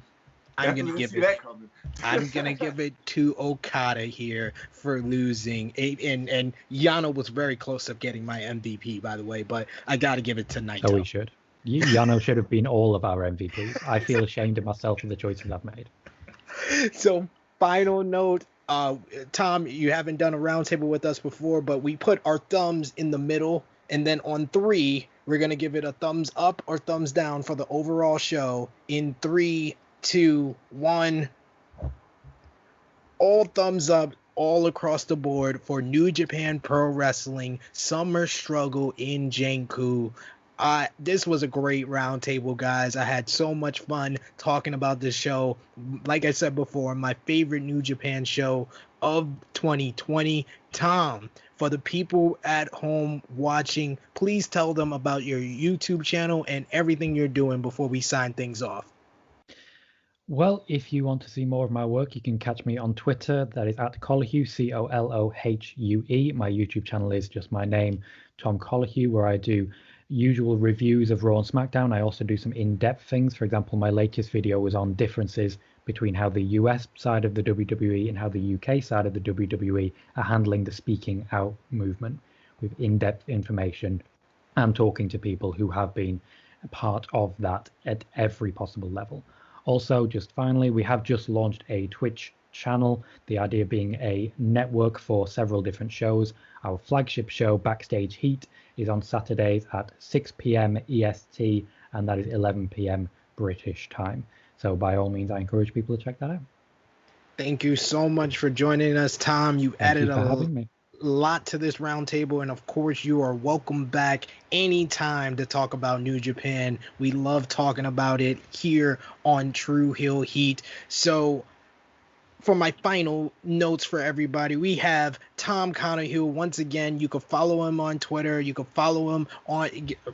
I'm gonna give it to Okada here for losing. And Yano was very close to getting my MVP, by the way, but I gotta give it to Naito. Oh, we should. Yano should have been all of our MVPs. I feel ashamed of myself for the choices I've made. So, final note. Tom, you haven't done a roundtable with us before, but we put our thumbs in the middle, and then on 3, we're gonna give it a thumbs up or thumbs down for the overall show. In 3, 2, 1. All thumbs up all across the board for New Japan Pro Wrestling Summer Struggle in Jingu. This was a great roundtable, guys. I had so much fun talking about this show. Like I said before, my favorite New Japan show of 2020. Tom, for the people at home watching, please tell them about your YouTube channel and everything you're doing before we sign things off. Well, if you want to see more of my work, you can catch me on Twitter. That is at Colohue, Colohue. My YouTube channel is just my name, Tom Colohue, where I do usual reviews of Raw and SmackDown. I also do some in-depth things. For example, my latest video was on differences between how the US side of the WWE and how the UK side of the WWE are handling the speaking out movement, with in-depth information and talking to people who have been a part of that at every possible level. Also, just finally, we have just launched a Twitch channel, the idea being a network for several different shows. Our flagship show, Backstage Heat, is on Saturdays at 6 p.m. EST, and that is 11 p.m. British time. So by all means, I encourage people to check that out. Thank you so much for joining us, Tom. You added having me. Lot to this roundtable, and of course you are welcome back anytime to talk about New Japan. We love talking about it here on True Heel Heat. So for my final notes for everybody, we have Tom Colohue. Once again, you can follow him on Twitter. You can follow him on.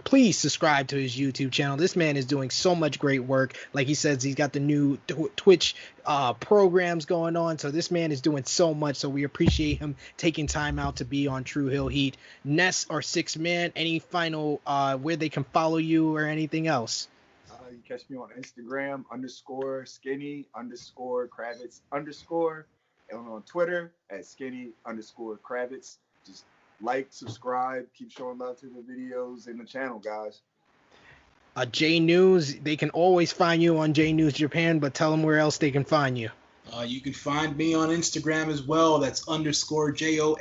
Please subscribe to his YouTube channel. This man is doing so much great work. Like he says, he's got the new Twitch programs going on. So this man is doing so much. So we appreciate him taking time out to be on True Heel Heat. Ness or Six Man, any final where they can follow you or anything else? You catch me on Instagram _skinny_Kravitz_ and on Twitter at skinny_Kravitz. Just like, subscribe, keep showing love to the videos and the channel, guys. J News, they can always find you on J News Japan, but tell them where else they can find you. You can find me on Instagram as well. That's _JONJAY.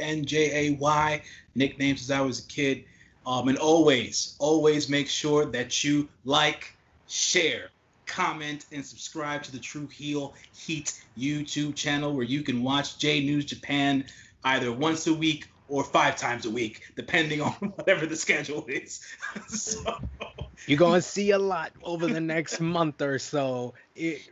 Nicknames since I was a kid. And always make sure that you like, share, comment, and subscribe to the True Heel Heat YouTube channel, where you can watch J News Japan either once a week or 5 times a week, depending on whatever the schedule is. So You're going to see a lot over the next month or so.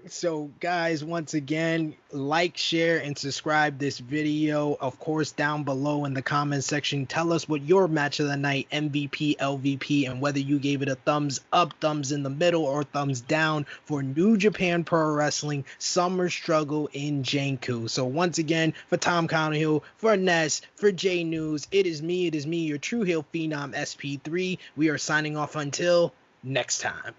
So, guys, once again, like, share, and subscribe this video. Of course, down below in the comment section, tell us what your match of the night, MVP, LVP, and whether you gave it a thumbs up, thumbs in the middle, or thumbs down for New Japan Pro Wrestling Summer Struggle in Jingu. So, once again, for Tom Colohue, for Ness, for J News, it is me, your True Heel Phenom SP3. We are signing off until next time.